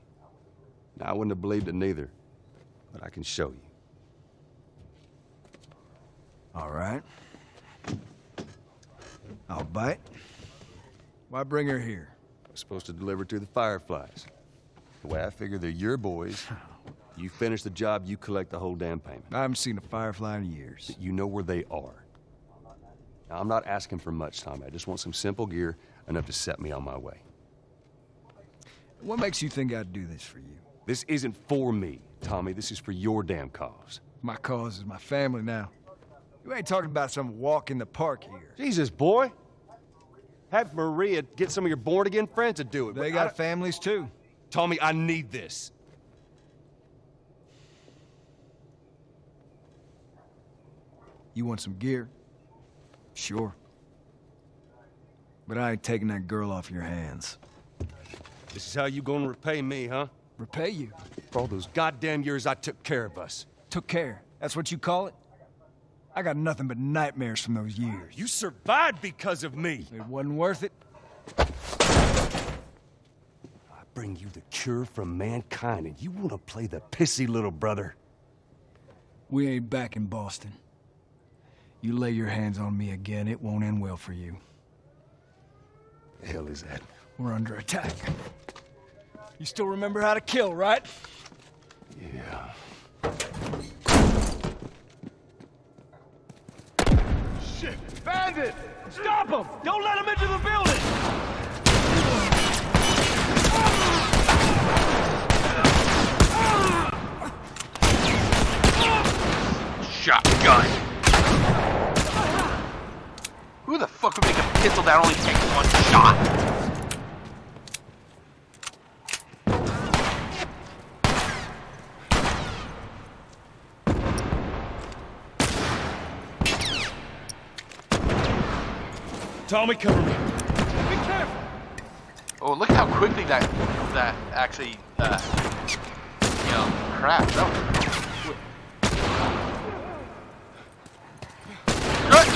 Now, I wouldn't have believed it neither. But I can show you. All right. I'll bite. Why bring her here? I was supposed to deliver to the Fireflies. The way I figure they're your boys. You finish the job, you collect the whole damn payment. I haven't seen a Firefly in years. You know where they are. Now, I'm not asking for much, Tommy. I just want some simple gear, enough to set me on my way. What makes you think I'd do this for you? This isn't for me, Tommy. This is for your damn cause. My cause is my family now. You ain't talking about some walk in the park here. Jesus, boy. Have Maria get some of your born-again friends to do it. They got families, too. Tommy, I need this. You want some gear? Sure. But I ain't taking that girl off your hands. This is how you gonna repay me, huh? Repay you. For all those goddamn years I took care of us. Took care. That's what you call it? I got nothing but nightmares from those years. You survived because of me. It wasn't worth it. I bring you the cure from mankind, and you want to play the pissy little brother. We ain't back in Boston. You lay your hands on me again, it won't end well for you. The hell is that? We're under attack. You still remember how to kill, right? Yeah. Shit! Bandit! Stop him! Don't let him into the building! Shotgun. Who the fuck would make a pistol that only takes one shot? Tommy, cover me. Be careful! Oh, look how quickly that actually, crap. That was quick. Good.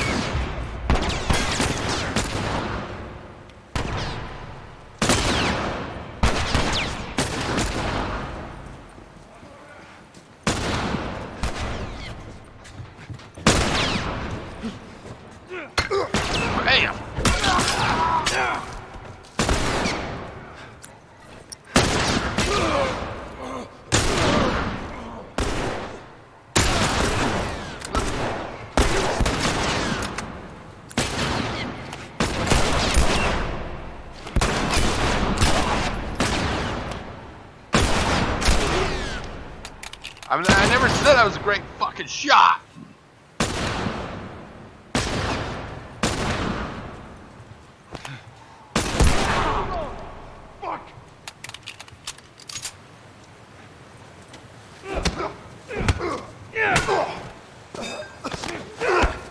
Bam. I mean, I never said I was a great fucking shot.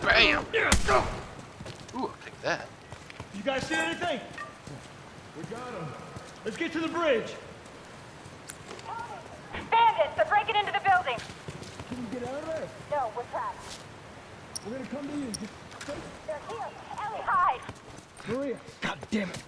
Bam! Ooh, I'll take that. You guys see anything? We got him. Let's get to the bridge. Bandits! They're breaking into the building! Can we get out of there? No, we're trapped. We're gonna come to you. They're here! Ellie, hide! Maria! God damn it!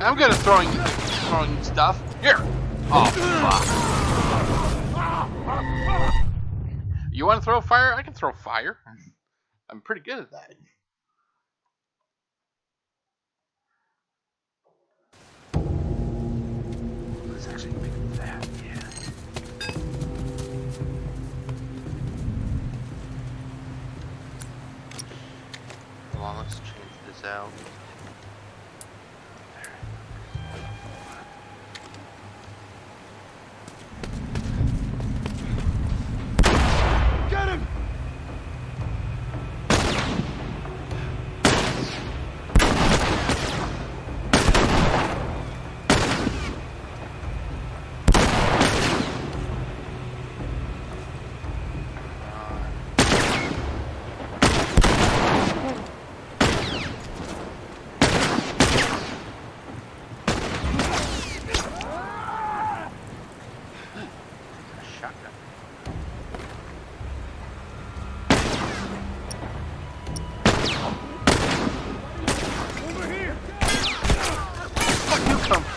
I'm good at throwing stuff. Here. Oh, fuck. You want to throw fire? I can throw fire. I'm pretty good at that. Let's actually make that, yeah. Hold on, let's change this out.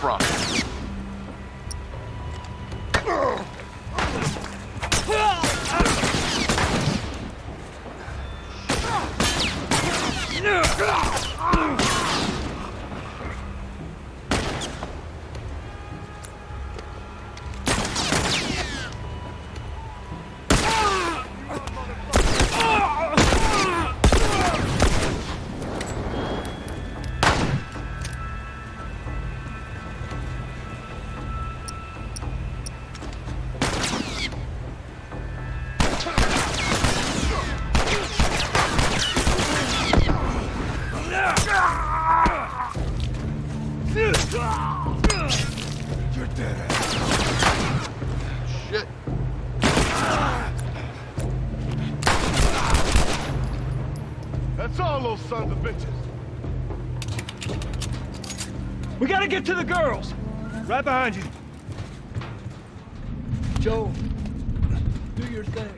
from? You're dead. Shit. That's all, those sons of bitches. We gotta get to the girls! Right behind you. Joe, do your thing.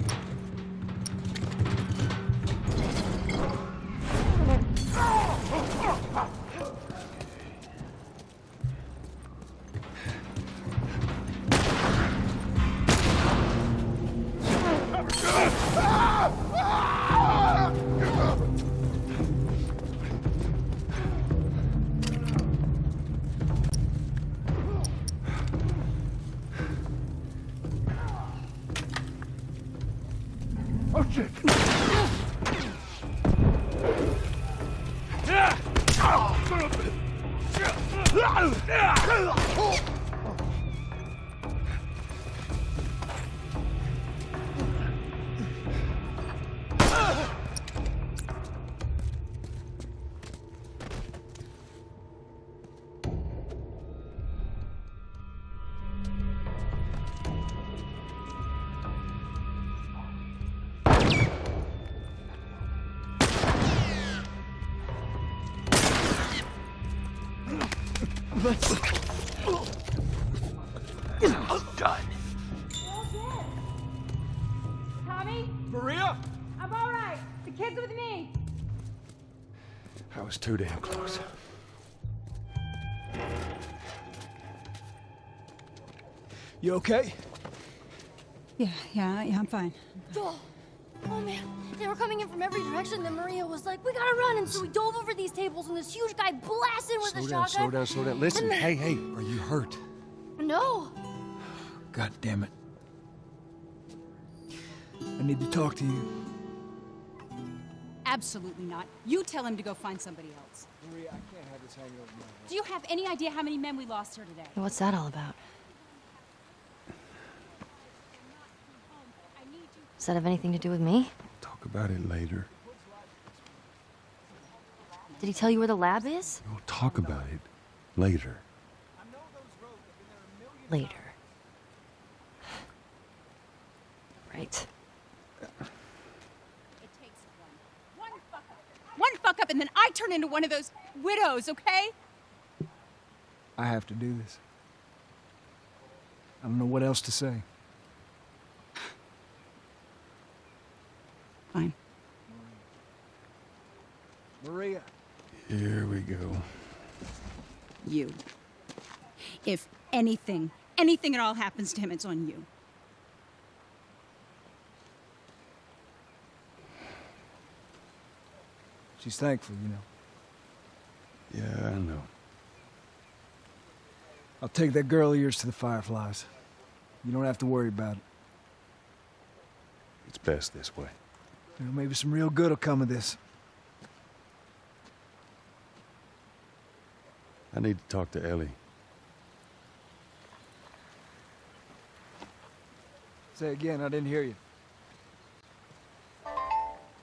Oh, shit. Done. Tommy? Maria? I'm all right. The kid's with me. I was too damn close. You okay? Yeah, I'm fine. Oh, oh man, they were coming in from every direction. Then Maria was like, "We gotta run!" And so we dove over these tables, and this huge guy blasted with a shotgun. Slow down. Listen, hey, are you hurt? No. God damn it. I need to talk to you. Absolutely not. You tell him to go find somebody else. Maria, I can't have this hanging over my head. Do you have any idea how many men we lost here today? What's that all about? Does that have anything to do with me? Talk about it later. Did he tell you where the lab is? We'll talk about it later. Later. Right. It takes one fuck up, and then I turn into one of those widows, okay? I have to do this. I don't know what else to say. Fine. Maria. Here we go. You. If anything at all happens to him, it's on you. She's thankful, you know. Yeah, I know. I'll take that girl of yours to the Fireflies. You don't have to worry about it. It's best this way. You know, maybe some real good will come of this. I need to talk to Ellie. Say again, I didn't hear you.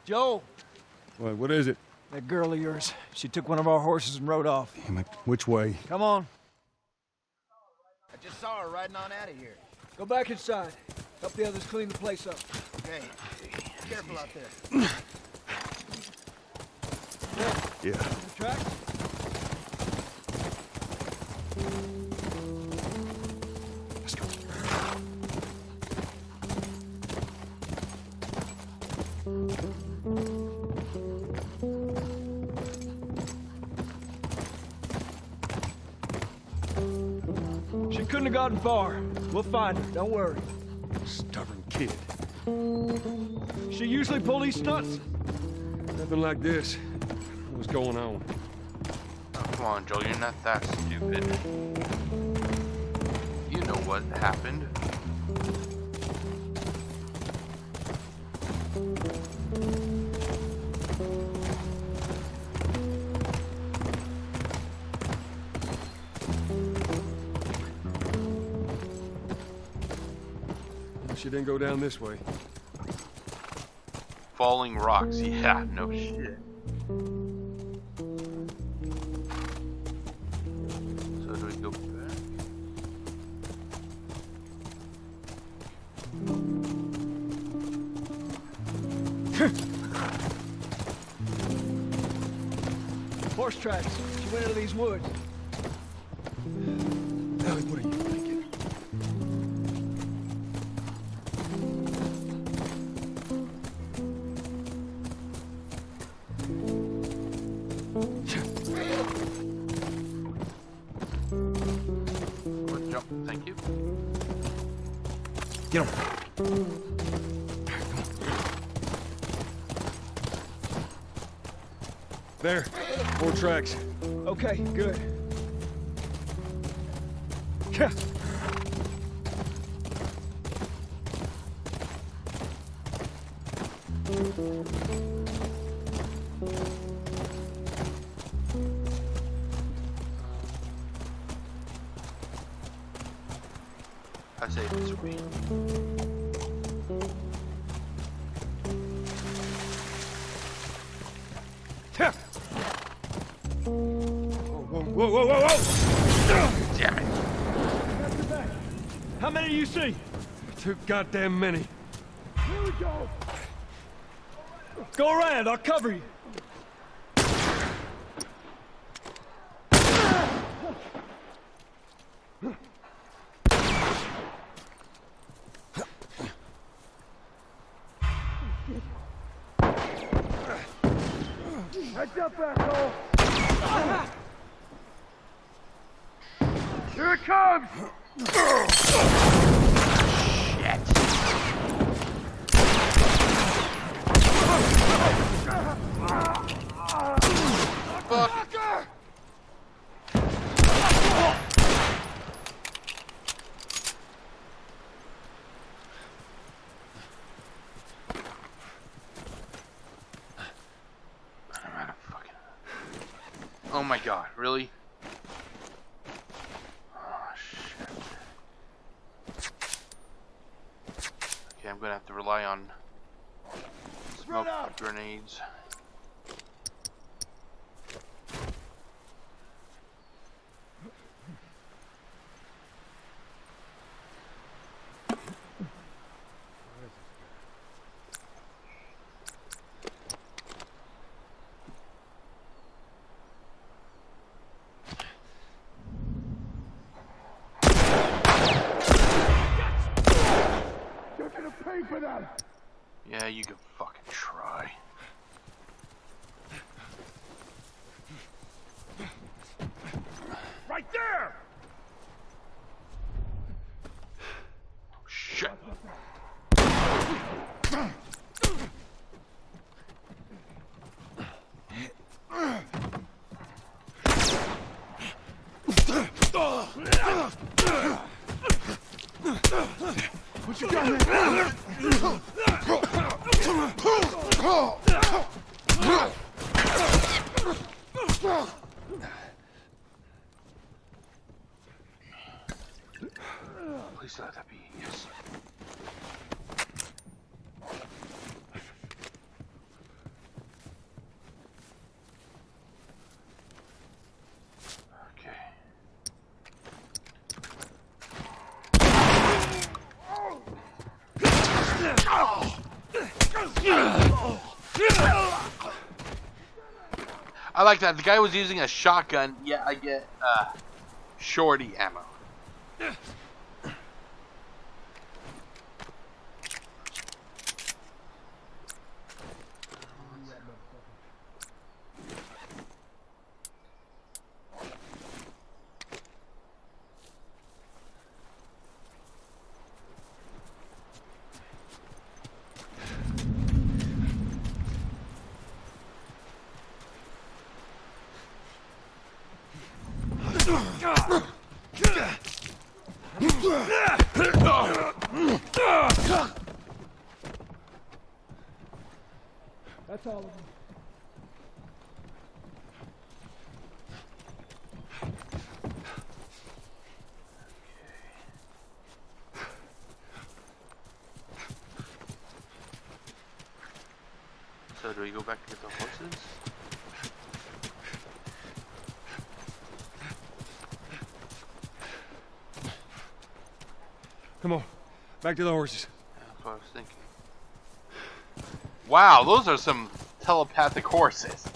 Joe! What is it? That girl of yours. She took one of our horses and rode off. Damn it. Which way? Come on. I just saw her riding on out of here. Go back inside. Help the others clean the place up. Okay. Careful out there. Yeah. The tracks? Let's go. couldn't have gotten far. We'll find her, don't worry. Stubborn kid. She usually pull these stunts? Nothing like this. What's going on? Oh, come on, Joel, you're not that stupid. You know what happened. She didn't go down this way. Falling rocks, yeah, no shit. So do we go back? Horse tracks. She went into these woods. Ellie, what are you thinking? Good jump, thank you. Get him. There. 4 tracks. Okay, good. I say this way. Whoa, whoa, whoa, whoa! Damn it. How many do you see? Too goddamn many. Here we go. Go around, I'll cover you. Heads up, asshole! Here it comes! Fuck. I'm out of fucking... Oh my god, really? Oh shit. Okay, I'm gonna have to rely on smoke grenades. Pay for that! Yeah, you can fucking try. Right there! Oh, shit. What you got here? Please let that be. Yes. Okay. I like that. The guy was using a shotgun, yet I get shorty ammo. That's all of them. So do we go back to get the horses? Come on, back to the horses. That's what I was thinking. Wow, those are some telepathic horses.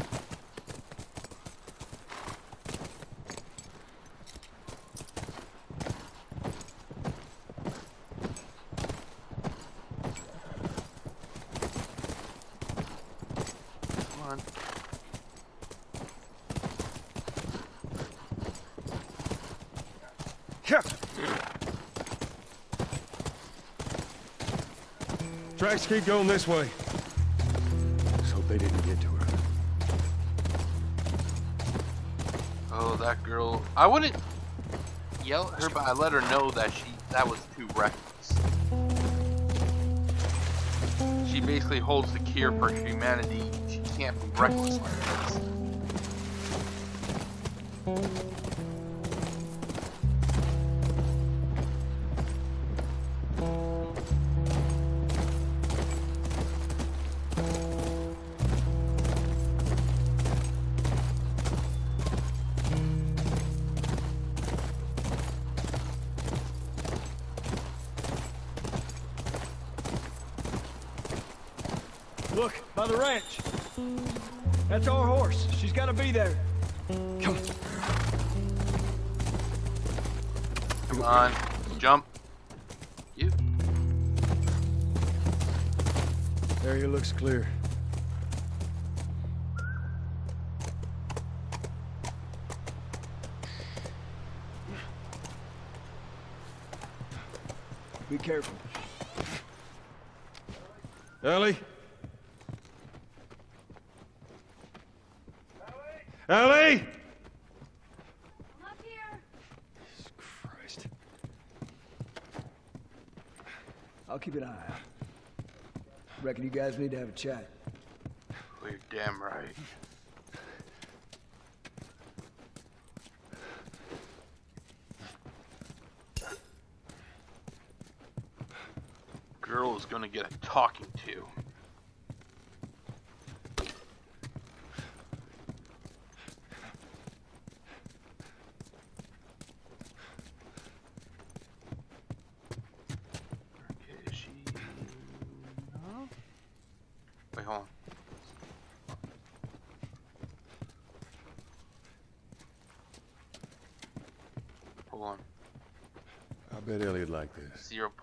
Come on. Tracks keep going this way. Let's hope they didn't get to her. Oh, that girl. I wouldn't yell at her, but I let her know that that was too reckless. She basically holds the cure for humanity. She can't be reckless like this. Look, by the ranch. That's our horse. She's got to be there. Come. Come on, jump. You. Area looks clear. Be careful. Ellie? Ellie? I'm up here. Jesus Christ. I'll keep an eye out. Reckon you guys need to have a chat. Well, you're damn right. Girl is gonna get a talking to. Okay, is she? No? Wait, hold on. Hold on. I bet Elliott'd like this. 0 point.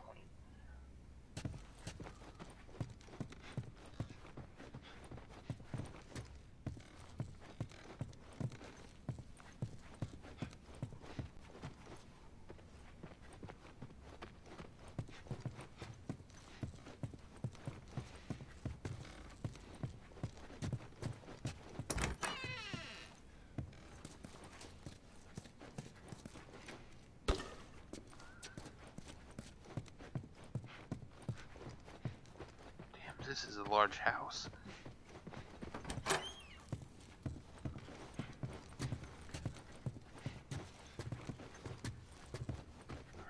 This is a large house.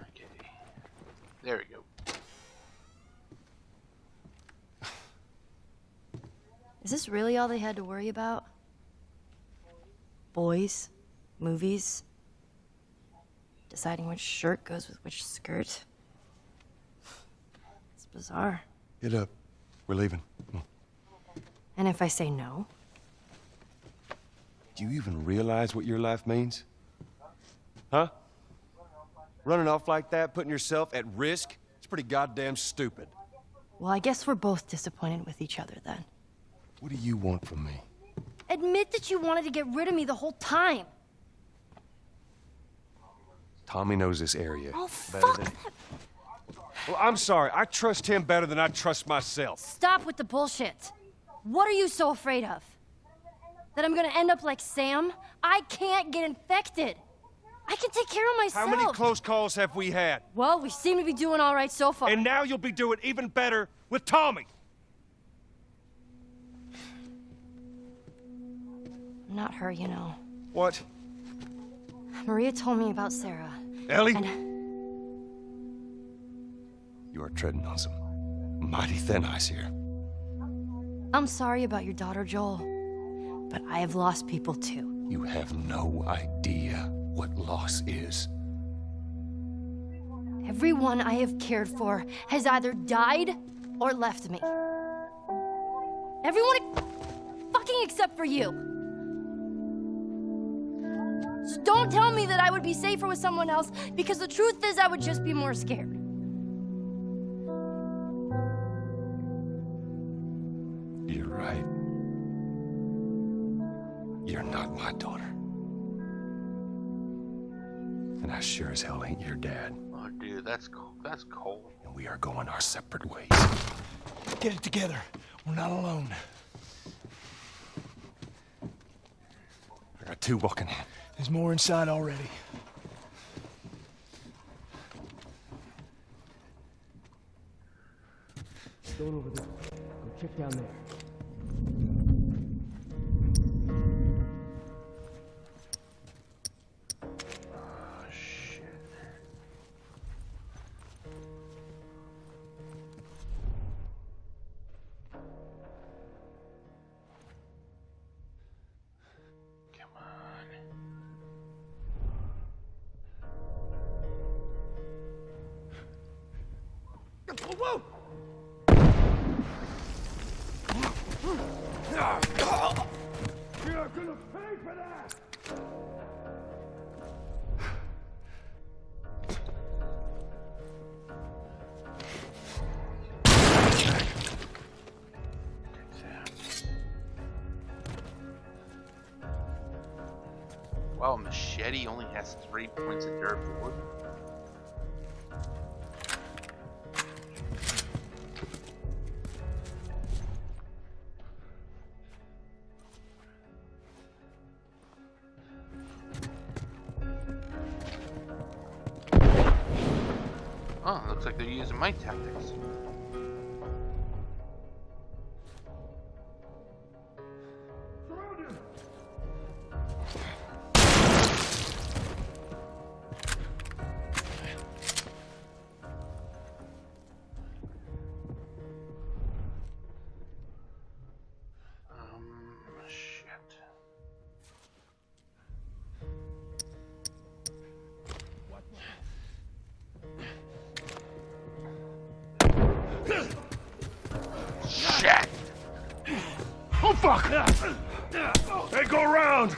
Okay. There we go. Is this really all they had to worry about? Boys, movies, deciding which shirt goes with which skirt. It's bizarre. Get up. We're leaving. Come on. And if I say no? Do you even realize what your life means? Huh? Running off like that, putting yourself at risk? It's pretty goddamn stupid. Well, I guess we're both disappointed with each other then. What do you want from me? Admit that you wanted to get rid of me the whole time. Tommy knows this area. Oh, better fuck than... that. Well, I'm sorry. I trust him better than I trust myself. Stop with the bullshit. What are you so afraid of? That I'm gonna end up like Sam? I can't get infected. I can take care of myself. How many close calls have we had? Well, we seem to be doing all right so far. And now you'll be doing even better with Tommy. I'm not her, you know. What? Maria told me about Sarah. Ellie? And You are treading on some mighty thin ice here. I'm sorry about your daughter, Joel. But I have lost people too. You have no idea what loss is. Everyone I have cared for has either died or left me. Everyone fucking except for you. So don't tell me that I would be safer with someone else, because the truth is I would just be more scared. You're right. You're not my daughter. And I sure as hell ain't your dad. Oh, dude, that's cold. That's cold. And we are going our separate ways. Get it together. We're not alone. I got two walking in. There's more inside already. Going over there. Go check down there. Oh, shit. Come on. Whoa! You're gonna pay for that! Wow, machete only has 3 points of durability. Oh, looks like they're using my tactics. Shit. Shit! Oh, fuck! Hey, go around!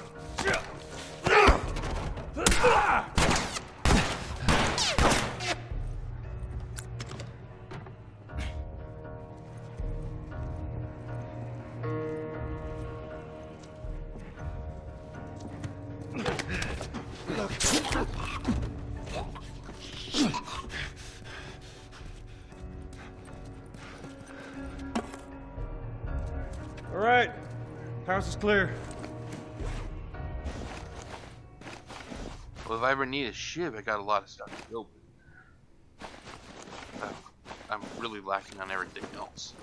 All right. House is clear. Well, if I ever need a ship, I got a lot of stuff to build. I'm really lacking on everything else.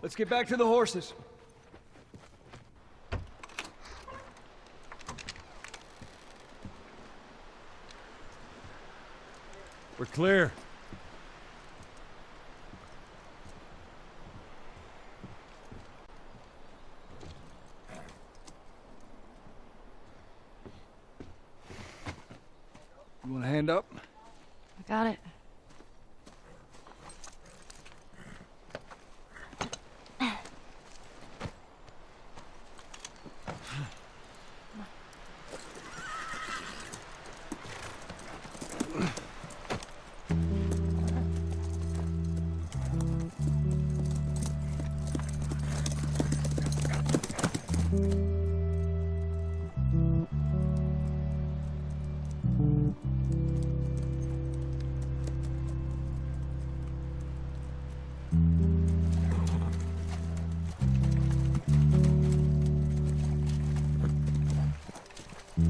Let's get back to the horses. We're clear. You want a hand up? I got it. There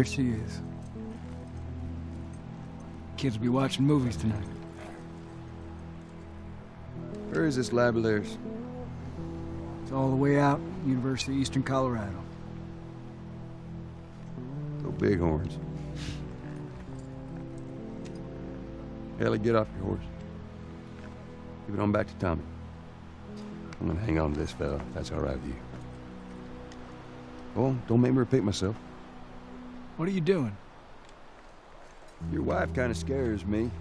she is. Kids will be watching movies tonight. Where is this lab of theirs? It's all the way out, University of Eastern Colorado. Go Bighorns. Ellie, get off your horse. Give it on back to Tommy. I'm gonna hang on to this fella, if that's all right with you. Oh, don't make me repeat myself. What are you doing? Your wife kind of scares me.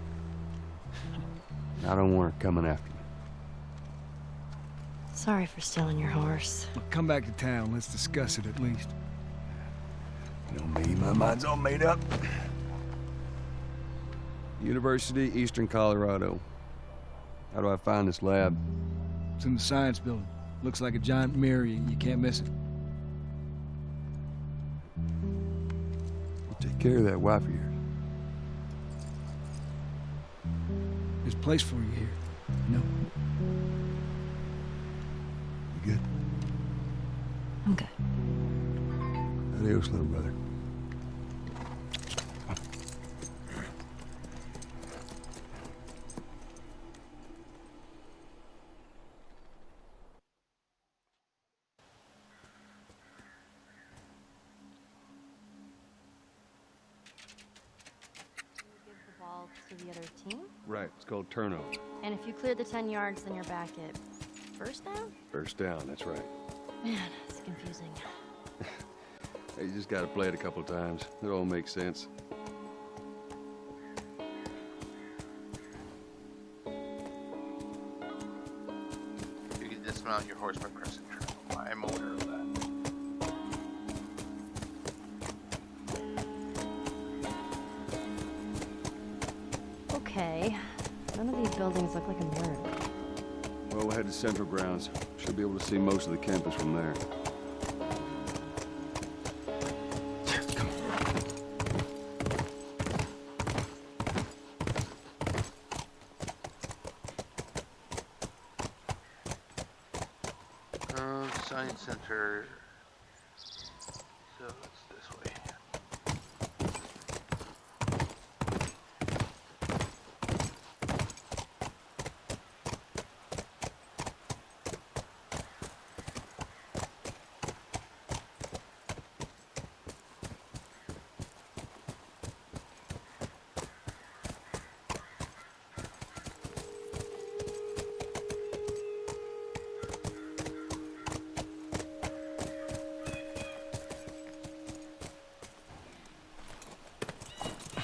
I don't want her coming after me. Sorry for stealing your horse. Look, come back to town. Let's discuss it at least. You know me, my mind's all made up. University, Eastern Colorado. How do I find this lab? It's in the science building. Looks like a giant mirror. You can't miss it. Take care of that wife of yours. There's a place for you here. You know? You good? I'm good. Adios, little brother. To the other team? Right, it's called turnover. And if you clear the 10 yards, then you're back at first down? First down, that's right. Man, it's confusing. Hey, you just gotta play it a couple times. It all makes sense. You can dismount your horse by pressing triangle. I am aware of that. Okay. None of these buildings look like a mirror. Well, we'll head to Central Grounds. Should be able to see most of the campus from there. Science Center. So it's this way.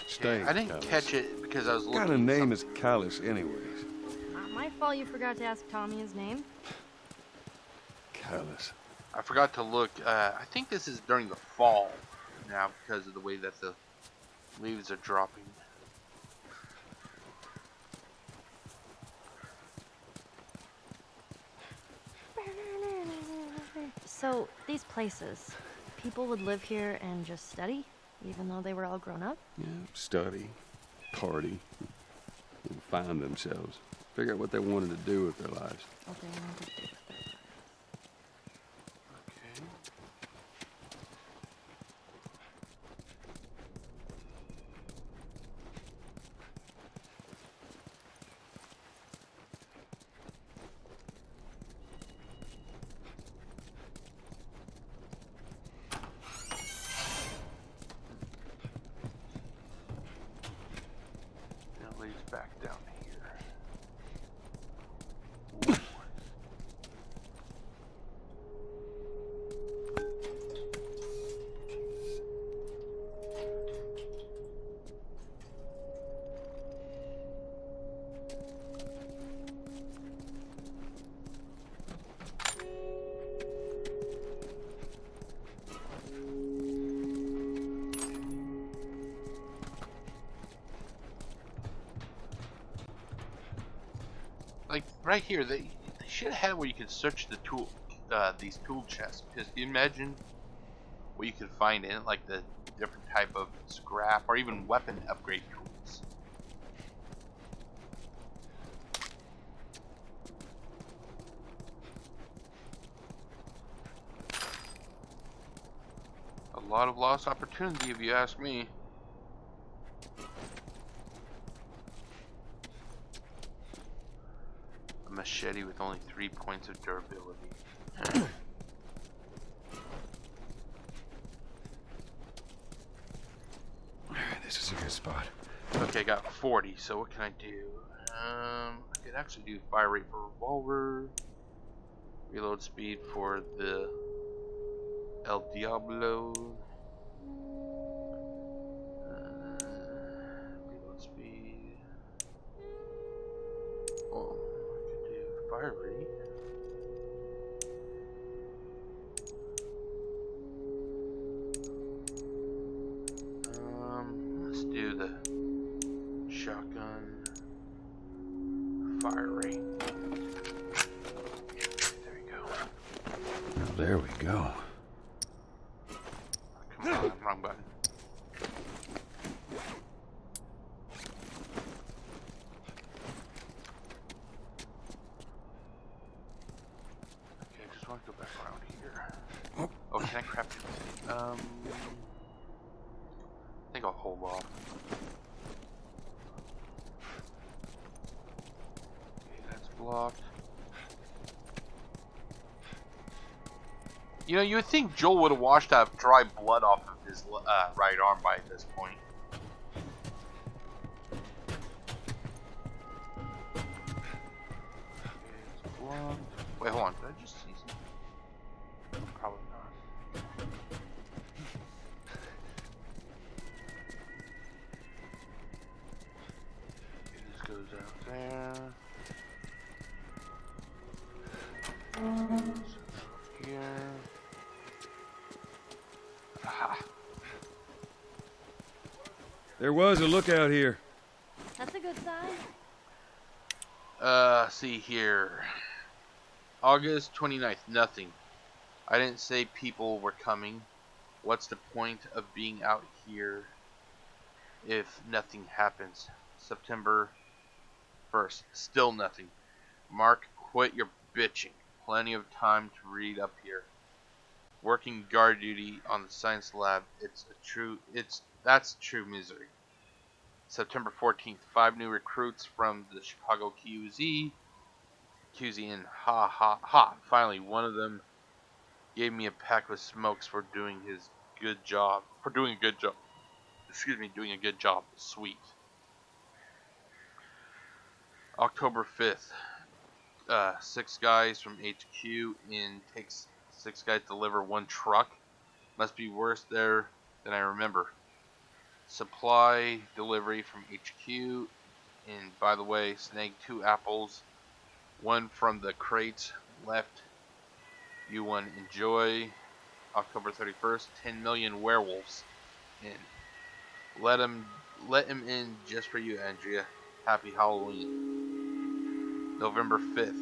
Stay, I didn't Callus. catch it because I was looking. What kind of name is Callus, anyways? Not my fault you forgot to ask Tommy his name. Callus. I forgot to look. I think this is during the fall now because of the way that the leaves are dropping. So, these places, people would live here and just study, even though they were all grown up? Yeah, study, party, and find themselves. Figure out what they wanted to do with their lives. What they wanted to do with their lives. Okay. Now it leads back down here. Like right here, they should have had where you could search the tool, these tool chests, because you imagine what you could find in it, like the different type of scrap or even weapon upgrade tools. A lot of lost opportunity, if you ask me. A machete with only 3 points of durability. This is a good spot. Okay, I got 40, so what can I do? I could actually do fire rate for revolver, reload speed for the El Diablo, reload speed. Oh, I could do fire rate. Let's do the shotgun fire rate. There we go. Oh, there we go. Come on, wrong button. Okay, I just want to go back around here. Oh, can I craft it? I think I'll hold off. Okay, that's blocked. You know, you would think Joel would have washed that dry blood off of his right arm by this point. Okay, it's blocked. Wait, hold on. Did I just see something? Probably not. Okay, this goes out there. Here. Aha. There was a lookout here. That's a good sign. See here. August 29th, nothing. I didn't say people were coming. What's the point of being out here if nothing happens? September 1st, still nothing. Mark, quit your bitching. Plenty of time to read up here. Working guard duty on the science lab, that's true misery. September 14th, 5 new recruits from the Chicago QZ in ha ha ha. Finally, one of them gave me a pack of smokes for doing a good job. Doing a good job. Sweet. October 5th, 6 guys from HQ takes 6 guys to deliver 1 truck. Must be worse there than I remember. Supply delivery from HQ, and by the way, snagged 2 apples, 1 from the crates left. You one enjoy. October 31st, 10 million werewolves in. Let him in just for you, Andrea. Happy Halloween. November 5th,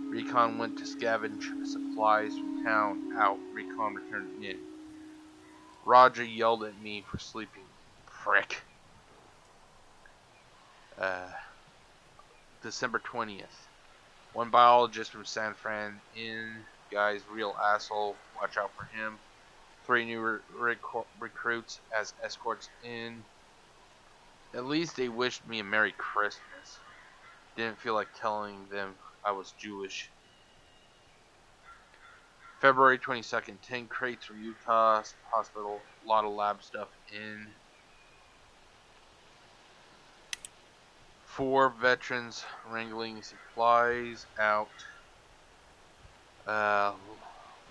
Recon went to scavenge supplies from town out. Recon returned in. Roger yelled at me for sleeping. Prick. December 20th. 1 biologist from San Fran in. Guy's real asshole. Watch out for him. 3 new recruits as escorts in. At least they wished me a Merry Christmas. Didn't feel like telling them I was Jewish. February 22nd. 10 crates from Utah Hospital. A lot of lab stuff in. 4 veterans wrangling supplies out.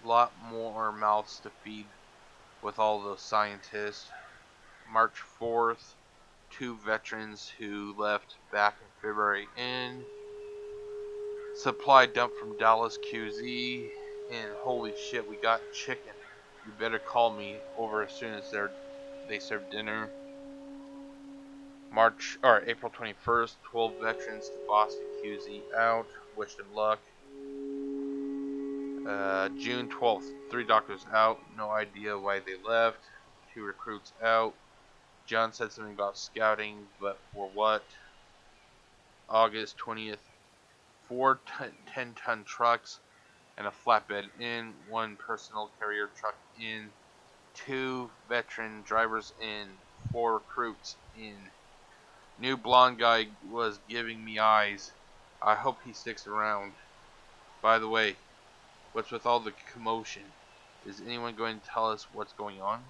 Lot more mouths to feed with all those scientists. March 4th, 2 veterans who left back in February in. Supply dump from Dallas QZ. And holy shit, we got chicken. You better call me over as soon as they serve dinner. April 21st, 12 veterans to Boston QZ out. Wish them luck. June 12th, 3 doctors out. No idea why they left. 2 recruits out. John said something about scouting, but for what? August 20th, 4 10-ton trucks and a flatbed in. 1 personal carrier truck in. 2 veteran drivers in. 4 recruits in. New blonde guy was giving me eyes. I hope he sticks around. By the way, what's with all the commotion? Is anyone going to tell us what's going on?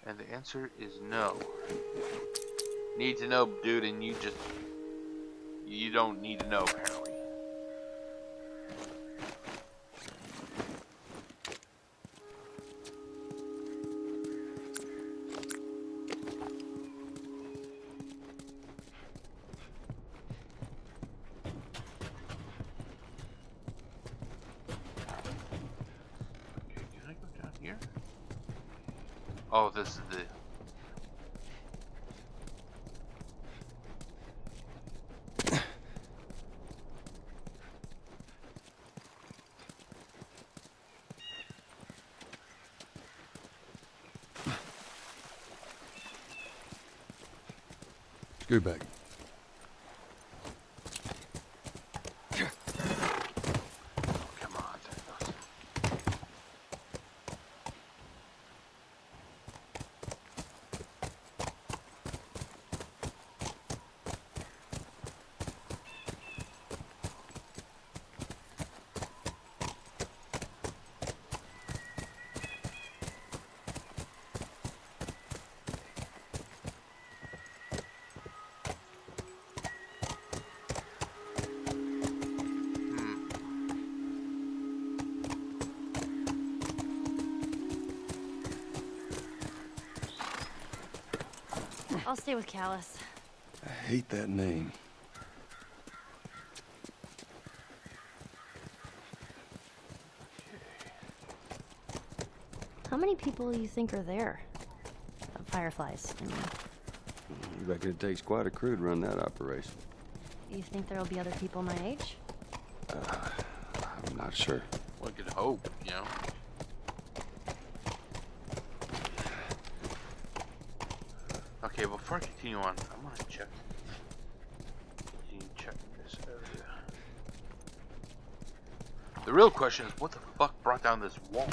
And the answer is no. Need to know, dude, and you don't need to know, apparently. Here? Oh, this is the... Scoot back. Come on, I'll stay with Callus. I hate that name. How many people do you think are there? Fireflies, I mean. You reckon it takes quite a crew to run that operation? You think there'll be other people my age? I'm not sure. One could hope, you know. Okay, before I continue on, I'm gonna check this area. The real question is, what the fuck brought down this wall?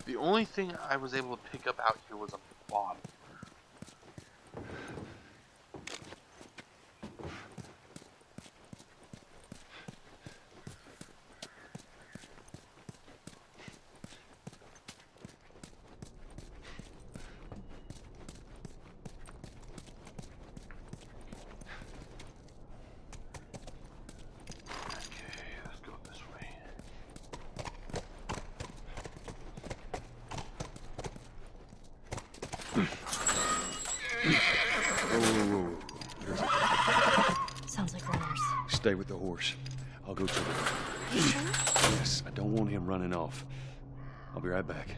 The only thing I was able to pick up out here was a bottle. Sounds like runners. Stay with the horse. I'll go to it. You sure? Yes, I don't want him running off. I'll be right back.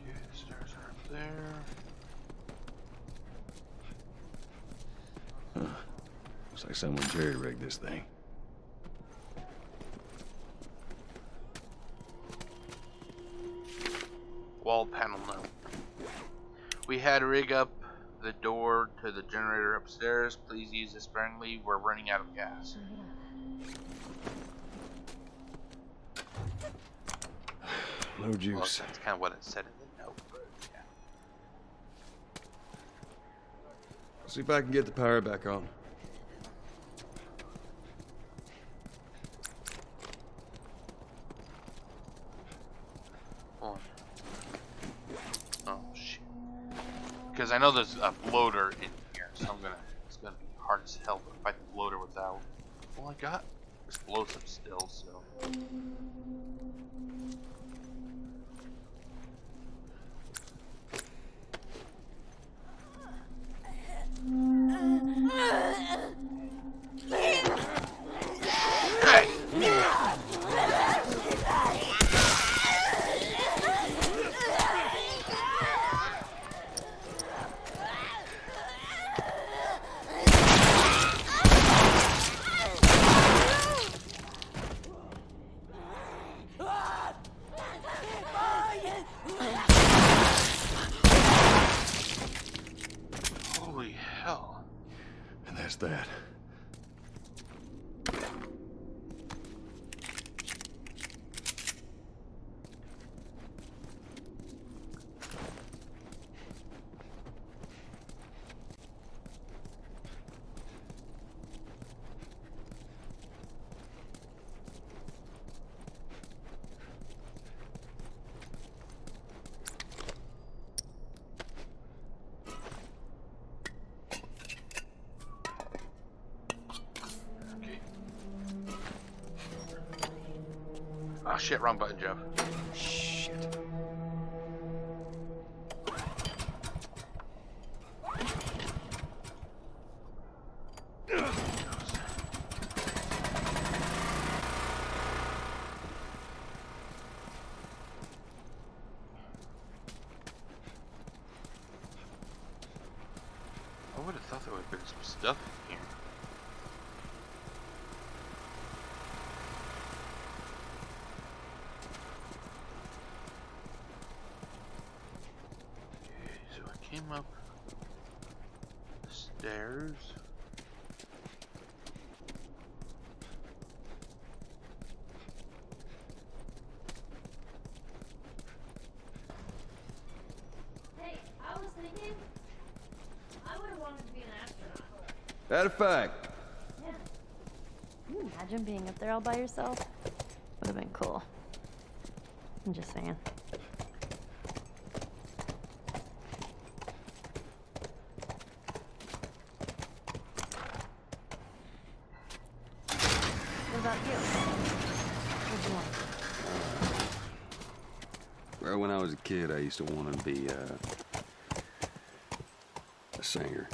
Okay, the stairs are up there. Huh. Looks like someone jerry-rigged this thing. Wall panel note. We had to rig up the door to the generator upstairs. Please use this sparingly. We're running out of gas. No Well, juice. that's kind of what it said in the note, but yeah. See if I can get the power back on. Hold on. Oh shit. Because I know there's a bloater in here, so it's gonna be hard as hell to fight the bloater without. Well, I got explosive still, so. Holy hell. And that's that. Oh shit, wrong button, Joe. Shit. I would have thought there would have been some stuff in here. Okay, so I came up the stairs. Hey, I was thinking, I would have wanted to be an astronaut. That a fact. Yeah. Can you imagine being up there all by yourself? Would have been cool. I'm just saying. What about you? What'd you want? Well, when I was a kid, I used to want to be a singer.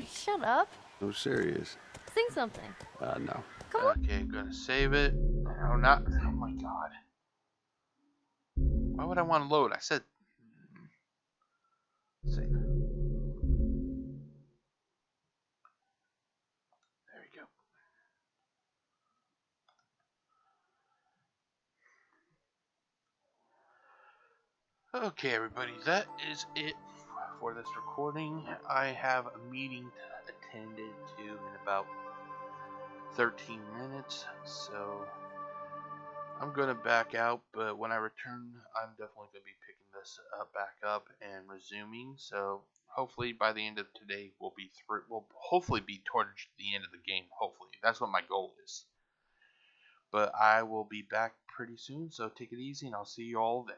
Shut up. No, serious. Sing something. No. Come on. Okay, gonna save it. No, not. Oh my god. Why would I want to load? I said. Save. There we go. Okay, everybody, that is it for this recording. I have a meeting to attend to in about 13 minutes, so I'm gonna back out. But when I return, I'm definitely gonna be picking this back up and resuming. So hopefully by the end of today, we'll be through. We'll hopefully be towards the end of the game. Hopefully, that's what my goal is. But I will be back pretty soon. So take it easy, and I'll see you all then.